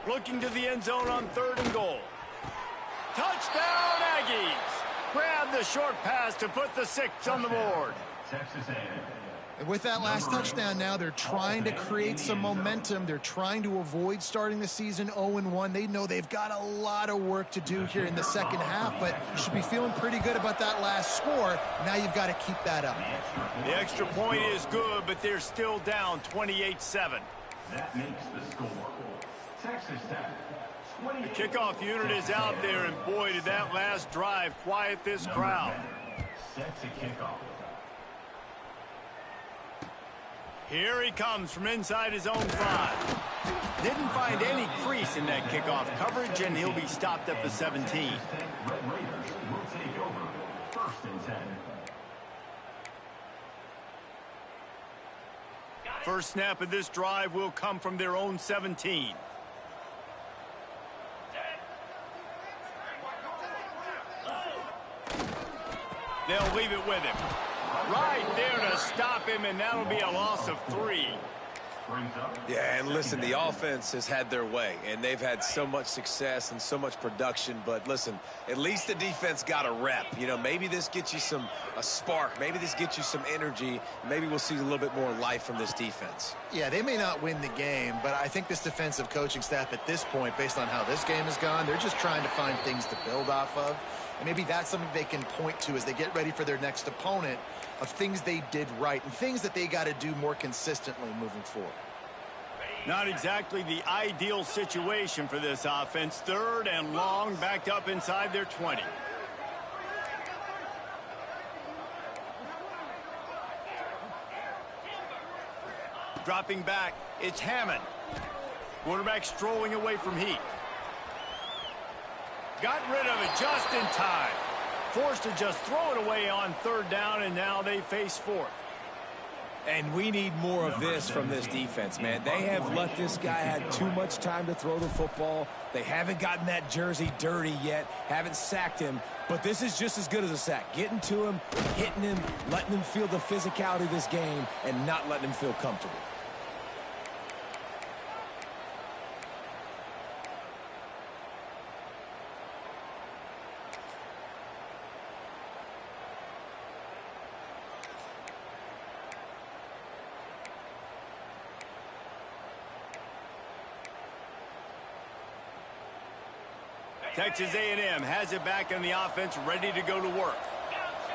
Looking to the end zone on 3rd and goal. Touchdown, Aggies! Grab the short pass to put the 6 on the board. Texas A&M. And with that last touchdown now, they're trying to create some momentum. They're trying to avoid starting the season 0-1. They know they've got a lot of work to do here in the second half, but you should be feeling pretty good about that last score. Now you've got to keep that up. The extra point is good, but they're still down 28-7. That makes the score. Texas Tech. The kickoff unit is out there, and boy, did that last drive quiet this crowd. Set to kickoff. Here he comes from inside his own 5. Didn't find any crease in that kickoff coverage, and he'll be stopped at the 17. Red Raiders will take over. 1st and 10. First snap of this drive will come from their own 17. They'll leave it with him. Right there to stop him, and that'll be a loss of 3. Yeah, and listen, the offense has had their way, and they've had so much success and so much production. But listen, at least the defense got a rep. You know, maybe this gets you a spark. Maybe this gets you some energy. Maybe we'll see a little bit more life from this defense. Yeah, they may not win the game, but I think this defensive coaching staff at this point, based on how this game has gone, they're just trying to find things to build off of. And maybe that's something they can point to as they get ready for their next opponent, of things they did right and things that they got to do more consistently moving forward. Not exactly the ideal situation for this offense. 3rd and long, backed up inside their 20. Dropping back, it's Hammond. Quarterback strolling away from Heat. Got rid of it just in time. Forced to just throw it away on 3rd down, and now they face 4th. And we need more of this from this defense, man. They have let this guy have too much time to throw the football. They haven't gotten that jersey dirty yet, haven't sacked him. But this is just as good as a sack. Getting to him, hitting him, letting him feel the physicality of this game, and not letting him feel comfortable. Texas A&M has it back in the offense, ready to go to work.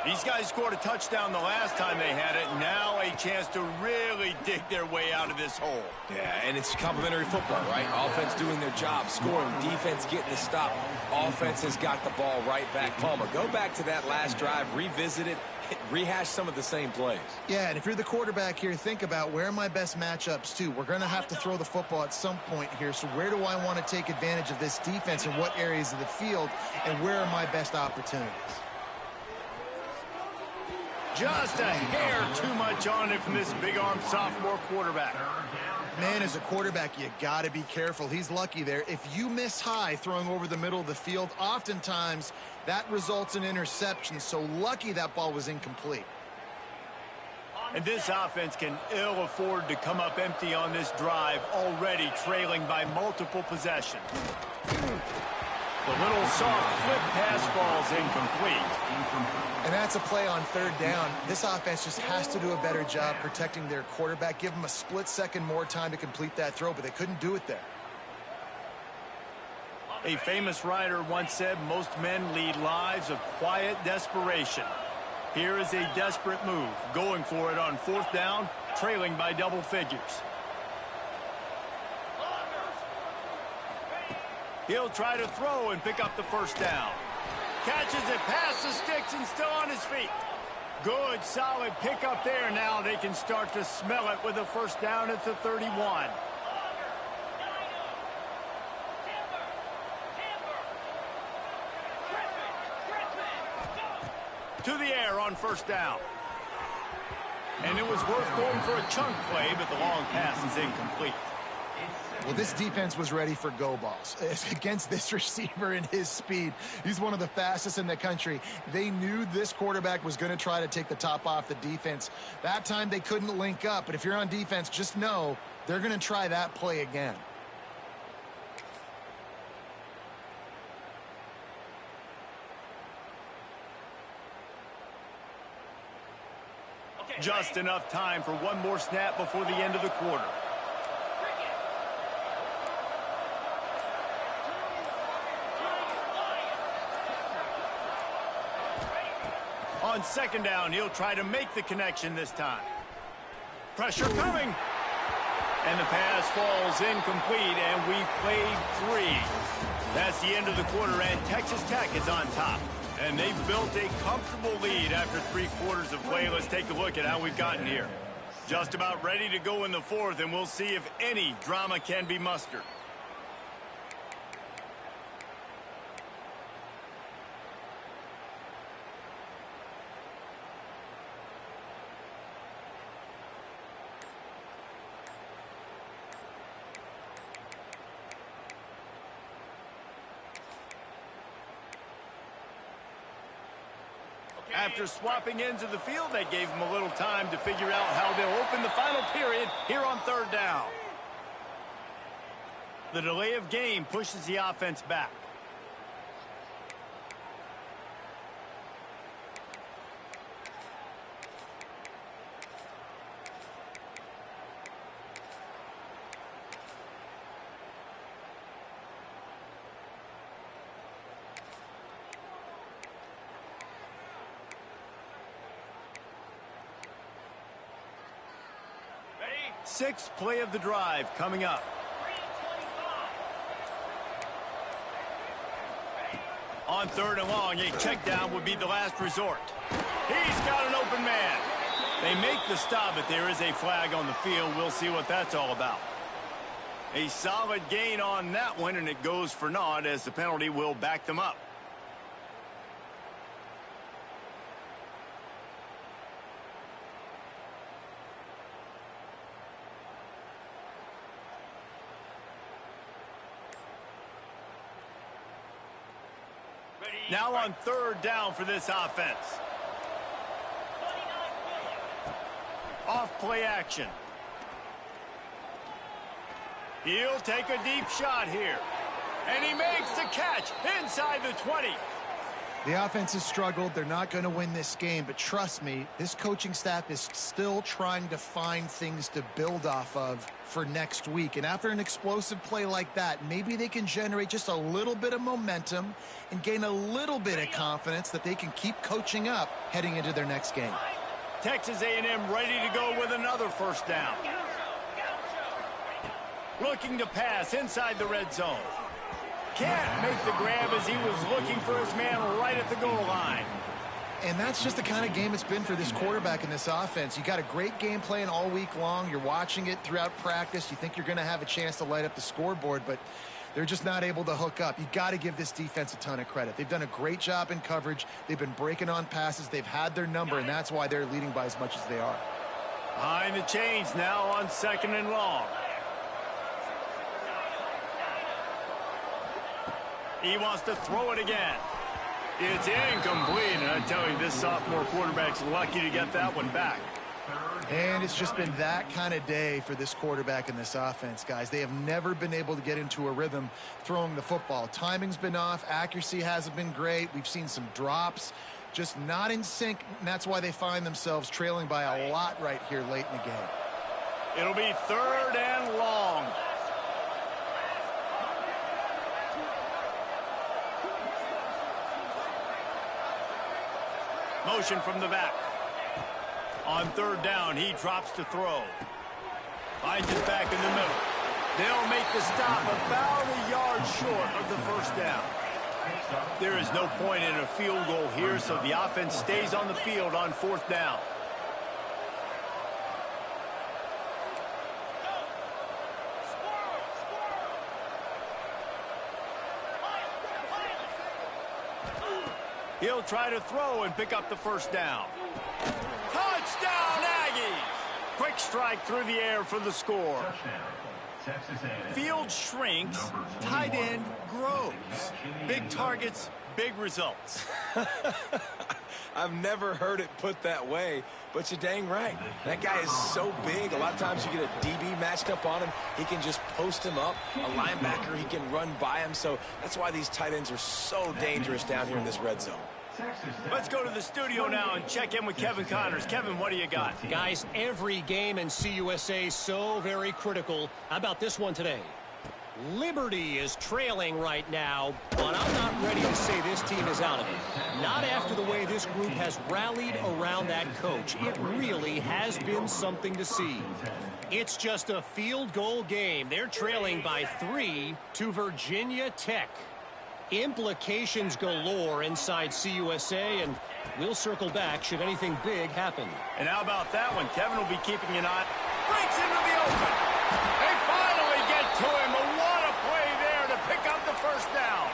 These guys scored a touchdown the last time they had it. Now a chance to really dig their way out of this hole. Yeah, and it's complimentary football, right? Offense doing their job, scoring, defense getting the stop. Offense has got the ball right back. Palmer, go back to that last drive, revisit it, rehash some of the same plays. Yeah, and if you're the quarterback here, think about where are my best matchups too. We're going to have to throw the football at some point here, so where do I want to take advantage of this defense and what areas of the field, and where are my best opportunities? Just a hair too much on it from this big-arm sophomore quarterback. Man, as a quarterback, you got to be careful. He's lucky there. If you miss high throwing over the middle of the field, oftentimes that results in interceptions. So lucky that ball was incomplete. And this offense can ill afford to come up empty on this drive, already trailing by multiple possessions. The little soft flip pass falls incomplete. And that's a play on 3rd down. This offense just has to do a better job protecting their quarterback. Give him a split second more time to complete that throw, but they couldn't do it there. A famous writer once said, most men lead lives of quiet desperation. Here is a desperate move, going for it on 4th down, trailing by double figures. He'll try to throw and pick up the first down. Catches it past the sticks and still on his feet. Good, solid pickup there. Now they can start to smell it with a first down at the 31. To the air on first down. And it was worth going for a chunk play, but the long pass is incomplete. Well, this defense was ready for go balls. Against this receiver and his speed, he's one of the fastest in the country. They knew this quarterback was going to try to take the top off the defense. That time they couldn't link up, but if you're on defense, just know they're going to try that play again. Just enough time for one more snap before the end of the quarter. On second down, he'll try to make the connection this time. Pressure coming. And the pass falls incomplete, and we've played 3. That's the end of the quarter, and Texas Tech is on top. And they've built a comfortable lead after 3 quarters of play. Let's take a look at how we've gotten here. Just about ready to go in the 4th, and we'll see if any drama can be mustered. After swapping ends of the field, that gave them a little time to figure out how they'll open the final period here on third down. The delay of game pushes the offense back. Sixth play of the drive coming up. On third and long, a check down would be the last resort. He's got an open man. They make the stop, but there is a flag on the field. We'll see what that's all about. A solid gain on that one, and it goes for naught as the penalty will back them up. Now on third down for this offense. Off play action. He'll take a deep shot here. And he makes the catch inside the 20. The offense has struggled. They're not going to win this game, but trust me, this coaching staff is still trying to find things to build off of for next week. And after an explosive play like that, maybe they can generate just a little bit of momentum and gain a little bit of confidence that they can keep coaching up heading into their next game. Texas A&M ready to go with another first down. Looking to pass inside the red zone. Can't make the grab as he was looking for his man right at the goal line. And that's just the kind of game it's been for this quarterback in this offense. You got a great game plan all week long. You're watching it throughout practice. You think you're going to have a chance to light up the scoreboard, but they're just not able to hook up. You got to give this defense a ton of credit. They've done a great job in coverage. They've been breaking on passes. They've had their number, and that's why they're leading by as much as they are. Behind the chains now on second and long. He wants to throw it again. It's incomplete, and I tell you, this sophomore quarterback's lucky to get that one back. And it's just been that kind of day for this quarterback and this offense, guys. They have never been able to get into a rhythm throwing the football. Timing's been off. Accuracy hasn't been great. We've seen some drops, just not in sync, and that's why they find themselves trailing by a lot right here late in the game. It'll be third and long. Motion from the back. On third down, he drops to throw. Finds it back in the middle. They'll make the stop about a yard short of the first down. There is no point in a field goal here, so the offense stays on the field on fourth down. He'll try to throw and pick up the first down. Touchdown, Aggies! Quick strike through the air for the score. Field shrinks, tight end grows. Big targets, big results. I've never heard it put that way, but you're dang right. That guy is so big. A lot of times you get a DB matched up on him. He can just post him up. A linebacker, he can run by him. So that's why these tight ends are so dangerous down here in this red zone. Let's go to the studio now and check in with Kevin Connors. Kevin, what do you got? Guys, every game in CUSA is so very critical. How about this one today? Liberty is trailing right now, but I'm not ready to say this team is out of it. Not after the way this group has rallied around that coach. It really has been something to see. It's just a field goal game. They're trailing by 3 to Virginia Tech. Implications galore inside CUSA, and we'll circle back should anything big happen. And how about that one? Kevin will be keeping an eye. Breaks into the open. They finally get to him. But what a play there to pick up the first down.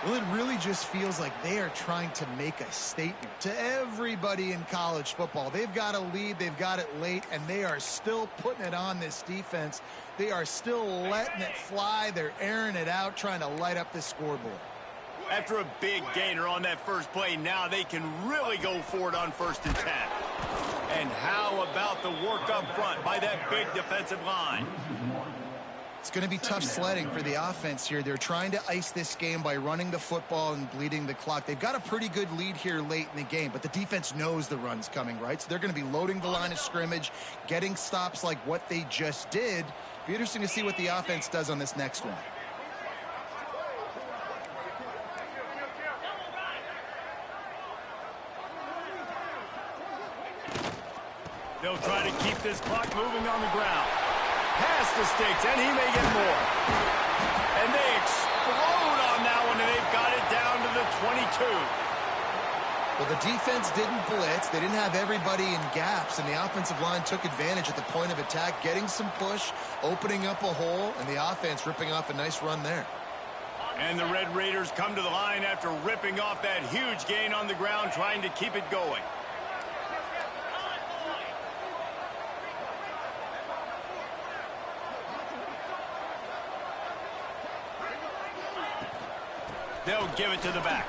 Well, it really just feels like they are trying to make a statement to everybody in college football. They've got a lead, they've got it late, and they are still putting it on this defense. They are still letting it fly. They're airing it out, trying to light up the scoreboard. After a big gainer on that first play, now they can really go for it on 1st and 10. And how about the work up front by that big defensive line? It's going to be tough sledding for the offense here. They're trying to ice this game by running the football and bleeding the clock. They've got a pretty good lead here late in the game, but the defense knows the run's coming, right? So they're going to be loading the line of scrimmage, getting stops like what they just did. Be interesting to see what the offense does on this next one. They'll try to keep this clock moving on the ground. Past the sticks, and he may get more. And they explode on that one, and they've got it down to the 22. Well, the defense didn't blitz. They didn't have everybody in gaps, and the offensive line took advantage at the point of attack, getting some push, opening up a hole, and the offense ripping off a nice run there. And the Red Raiders come to the line after ripping off that huge gain on the ground, trying to keep it going. They'll give it to the back.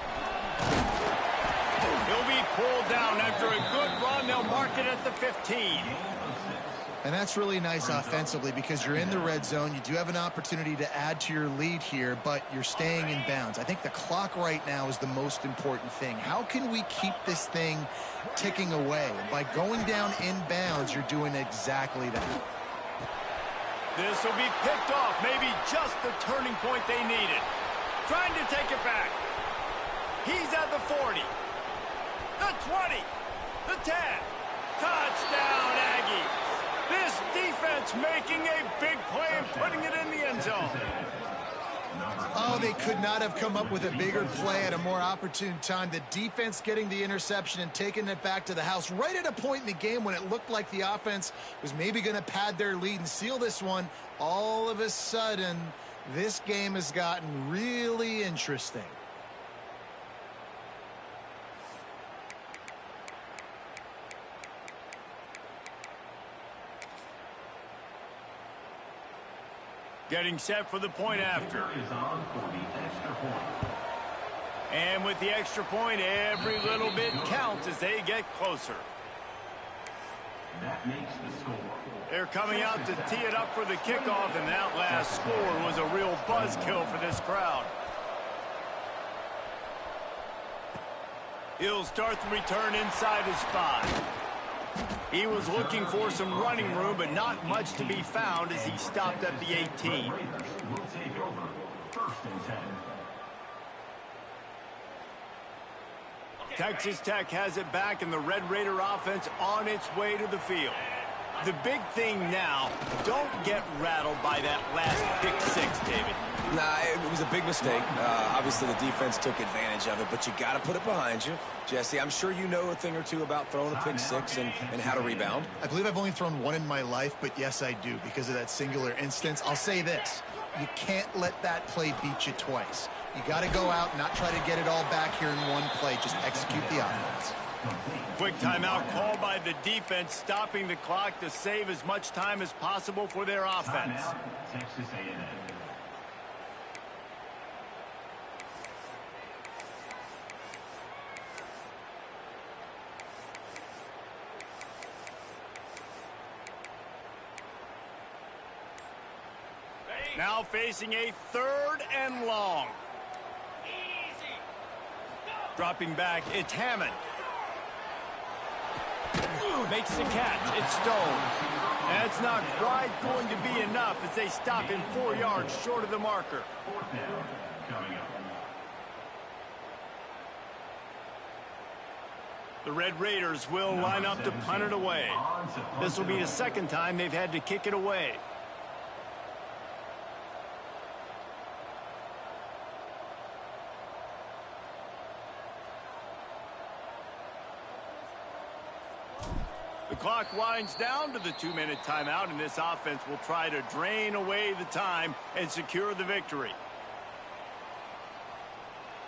He'll be pulled down after a good run. They'll mark it at the 15. And that's really nice offensively because you're in the red zone. You do have an opportunity to add to your lead here, but you're staying in bounds. I think the clock right now is the most important thing. How can we keep this thing ticking away? And by going down in bounds, you're doing exactly that. This will be picked off. Maybe just the turning point they needed. Trying to take it back. He's at the 40. The 20. The 10. Touchdown, Aggies. This defense making a big play and putting it in the end zone. Oh, they could not have come up with a bigger play at a more opportune time. The defense getting the interception and taking it back to the house right at a point in the game when it looked like the offense was maybe going to pad their lead and seal this one. All of a sudden, this game has gotten really interesting. Getting set for the point after. And with the extra point, every little bit counts as they get closer. That makes the score. They're coming out to tee it up for the kickoff, and that last score was a real buzzkill for this crowd. He'll start the return inside his 5. He was looking for some running room, but not much to be found as he stopped at the 18. Will take over 1st and 10. Texas Tech has it back, and the Red Raider offense on its way to the field. The big thing now, don't get rattled by that last pick six, David. Nah, it was a big mistake. Obviously, the defense took advantage of it, but you got to put it behind you. Jesse, I'm sure you know a thing or two about throwing a pick six and how to rebound. I believe I've only thrown one in my life, but yes, I do because of that singular instance. I'll say this. You can't let that play beat you twice. You got to go out and not try to get it all back here in one play. Just execute the offense. Quick timeout called by the defense, stopping the clock to save as much time as possible for their offense. Timeout, Texas A&M. Now facing a 3rd and long. Dropping back, it's Hammond. Makes the catch. It's Stone. That's not quite going to be enough as they stop him 4 yards short of the marker. 4th down coming up. The Red Raiders will line up to punt it away. This will be the 2nd time they've had to kick it away. The clock winds down to the 2-minute timeout, and this offense will try to drain away the time and secure the victory.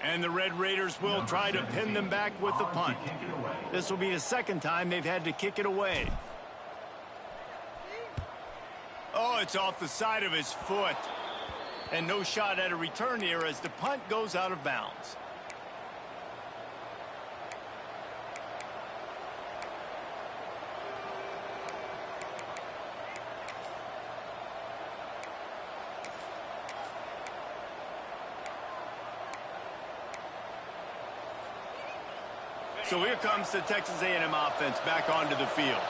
And the Red Raiders will try to pin them back with the punt. This will be the 2nd time they've had to kick it away. Oh, it's off the side of his foot. And no shot at a return here as the punt goes out of bounds. So here comes the Texas A&M offense back onto the field.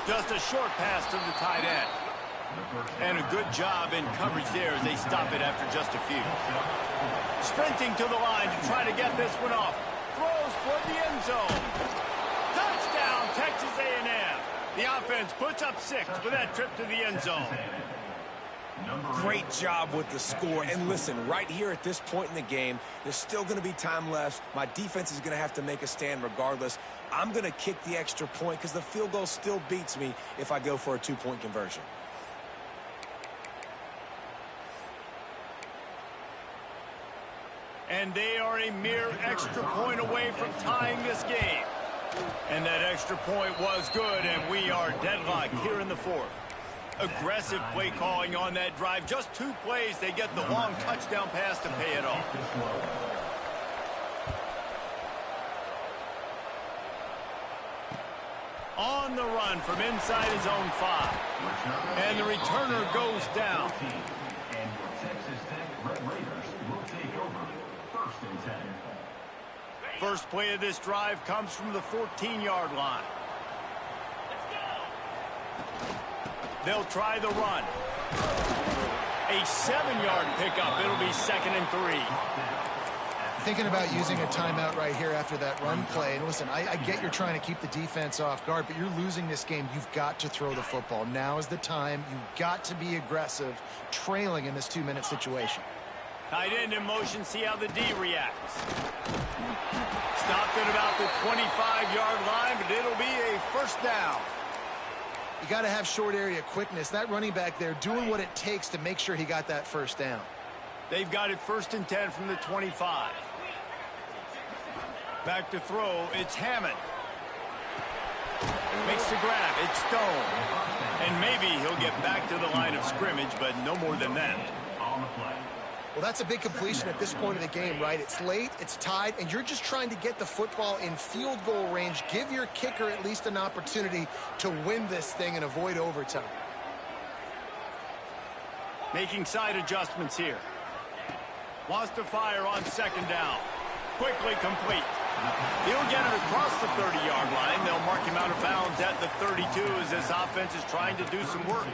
Just a short pass to the tight end. And a good job in coverage there as they stop it after just a few. Sprinting to the line to try to get this one off. Throws for the end zone. Touchdown, Texas A&M. The offense puts up 6 with that trip to the end zone. Great job with the score. And listen, right here at this point in the game, there's still going to be time left. My defense is going to have to make a stand regardless. I'm going to kick the extra point because the field goal still beats me if I go for a 2-point conversion. And they are a mere extra point away from tying this game. And that extra point was good, and we are deadlocked here in the 4th. Aggressive play calling on that drive. Just 2 plays, they get the long touchdown pass to pay it off. On the run from inside his own 5. And the returner goes down. And your Texas Tech Red Raiders will take over 1st and 10. First play of this drive comes from the 14-yard line. They'll try the run. A 7-yard pickup. It'll be 2nd and 3. Thinking about using a timeout right here after that run play. And listen, I get you're trying to keep the defense off guard, but you're losing this game. You've got to throw the football. Now is the time. You've got to be aggressive, trailing in this 2-minute situation. Tight end in motion. See how the D reacts. Stopped at about the 25-yard line, but it'll be a 1st down. You got to have short area quickness. That running back there doing what it takes to make sure he got that 1st down. They've got it 1st and 10 from the 25. Back to throw, it's Hammond. Makes the grab, it's Stone. And maybe he'll get back to the line of scrimmage, but no more than that. On the play. Well, that's a big completion at this point of the game, right? It's late, it's tied, and you're just trying to get the football in field goal range. Give your kicker at least an opportunity to win this thing and avoid overtime. Making side adjustments here. Wants to fire on 2nd down. Quickly complete. He'll get it across the 30-yard line. They'll mark him out of bounds at the 32 as this offense is trying to do some work.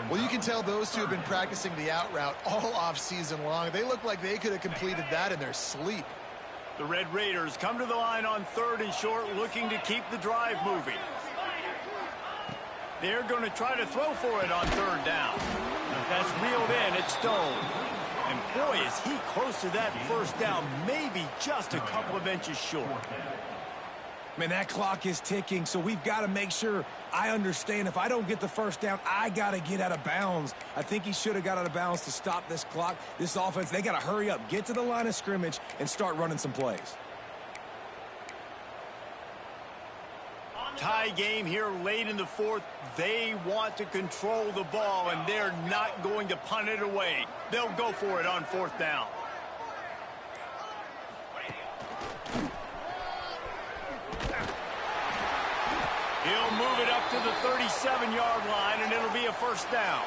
Well, you can tell those two have been practicing the out route all off season long. They look like they could have completed that in their sleep. The Red Raiders come to the line on 3rd and short, looking to keep the drive moving. They're going to try to throw for it on 3rd down. That's reeled in. It's Stone. And boy, is he close to that 1st down, maybe just a couple of inches short. Man, that clock is ticking, so we've got to make sure I understand if I don't get the 1st down, I got to get out of bounds. I think he should have got out of bounds to stop this clock. This offense, they got to hurry up, get to the line of scrimmage, and start running some plays. Tie game here late in the 4th. They want to control the ball, and they're not going to punt it away. They'll go for it on 4th down. He'll move it up to the 37-yard line, and it'll be a 1st down.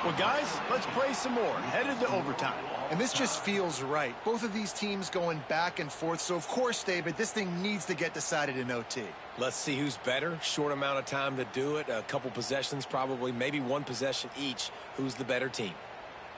Well, guys, let's play some more. Headed to overtime. And this just feels right. Both of these teams going back and forth. So, of course, David, this thing needs to get decided in OT. Let's see who's better. Short amount of time to do it. A couple possessions probably, maybe one possession each. Who's the better team?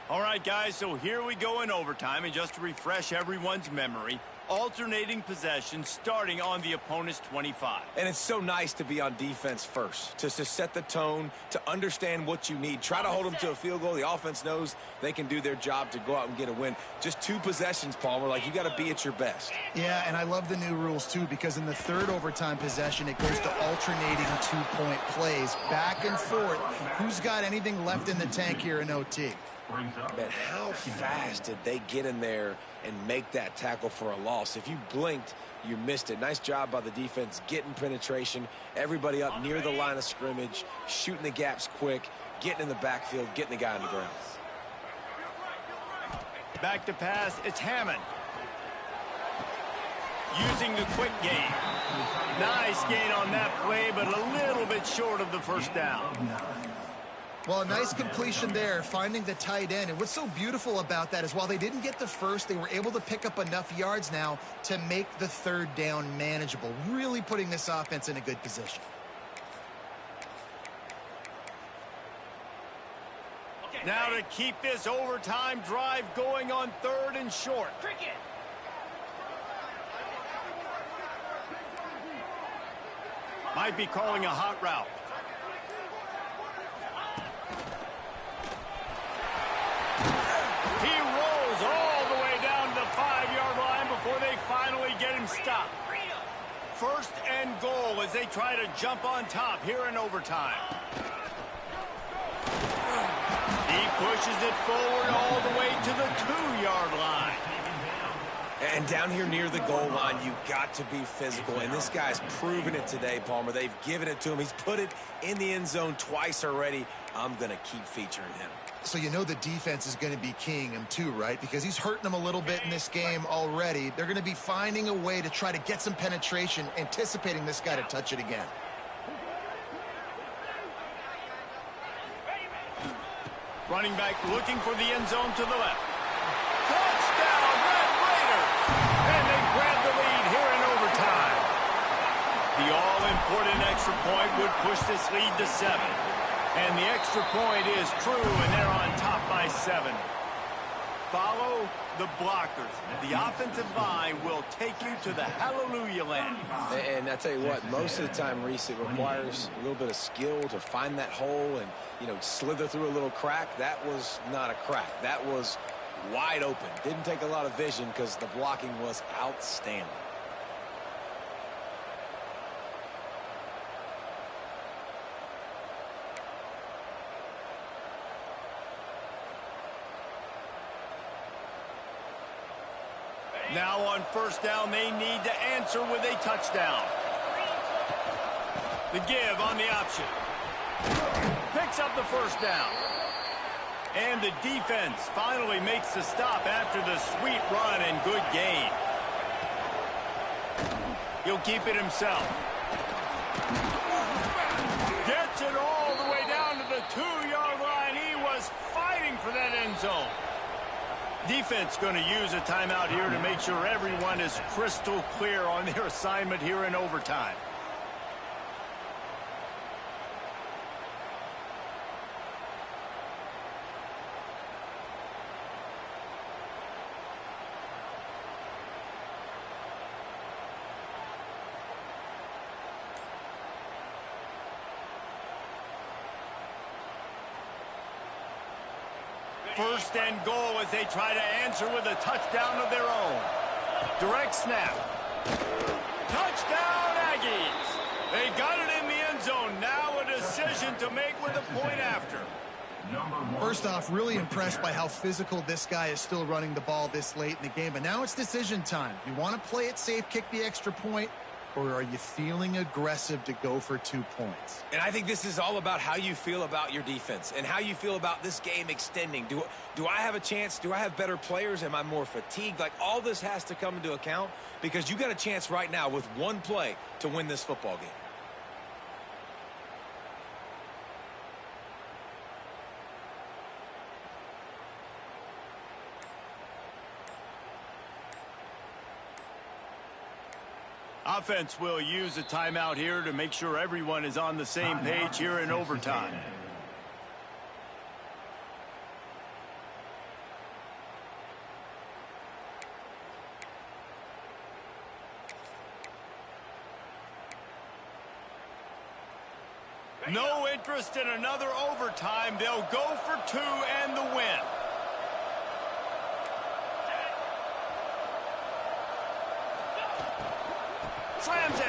All right, guys, so here we go in overtime. And just to refresh everyone's memory, alternating possession starting on the opponent's 25. And it's so nice to be on defense first, to set the tone, to understand what you need. Try to hold them to a field goal. The offense knows they can do their job to go out and get a win. Just 2 possessions, Palmer. Like, you got to be at your best. Yeah, and I love the new rules, too, because in the 3rd overtime possession, it goes to alternating 2-point plays, back and forth. Who's got anything left in the tank here in OT? Man, how fast did they get in there and make that tackle for a loss? If you blinked, you missed it. Nice job by the defense getting penetration, everybody up near the line of scrimmage, shooting the gaps quick, getting in the backfield, getting the guy on the ground. Back to pass, it's Hammond. Using the quick game. Nice gain on that play, but a little bit short of the 1st down. Well, a nice completion there, finding the tight end. And what's so beautiful about that is while they didn't get the 1st, they were able to pick up enough yards now to make the 3rd down manageable, really putting this offense in a good position. Now to keep this overtime drive going on 3rd and short. Might be calling a hot route. He rolls all the way down to the 5-yard line before they finally get him stopped. 1st and goal as they try to jump on top here in overtime. He pushes it forward all the way to the 2-yard line. And down here near the goal line, you got to be physical. And this guy's proven it today, Palmer. They've given it to him. He's put it in the end zone twice already. I'm going to keep featuring him. So you know the defense is going to be keying him too, right? Because he's hurting them a little bit in this game already. They're going to be finding a way to try to get some penetration, anticipating this guy to touch it again. Running back looking for the end zone to the left. Touchdown, Red Raiders! And they grab the lead here in overtime. The all-important extra point would push this lead to 7. And the extra point is true, and they're on top by 7. Follow the blockers. The offensive line will take you to the hallelujah land. And I tell you what, most of the time, Reese, it requires a little bit of skill to find that hole and, you know, slither through a little crack. That was not a crack. That was wide open. Didn't take a lot of vision because the blocking was outstanding. Now on 1st down, they need to answer with a touchdown. The give on the option. Picks up the 1st down. And the defense finally makes the stop after the sweet run and good gain. He'll keep it himself. Gets it all the way down to the 2-yard line. He was fighting for that end zone. Defense going to use a timeout here to make sure everyone is crystal clear on their assignment here in overtime. first and goal as they try to answer with a touchdown of their own. Direct snap. Touchdown, Aggies. They got it in the end zone. Now a decision to make with a point after. First off, really impressed by how physical this guy is still running the ball this late in the game. But now it's decision time. You want to play it safe, kick the extra point, or are you feeling aggressive to go for 2 points? And I think this is all about how you feel about your defense and how you feel about this game extending. Do I have a chance? Do I have better players? Am I more fatigued? Like, all this has to come into account because you got a chance right now with one play to win this football game. Offense will use a timeout here to make sure everyone is on the same page here in overtime. No interest in another overtime. They'll go for 2 and the win. Slams it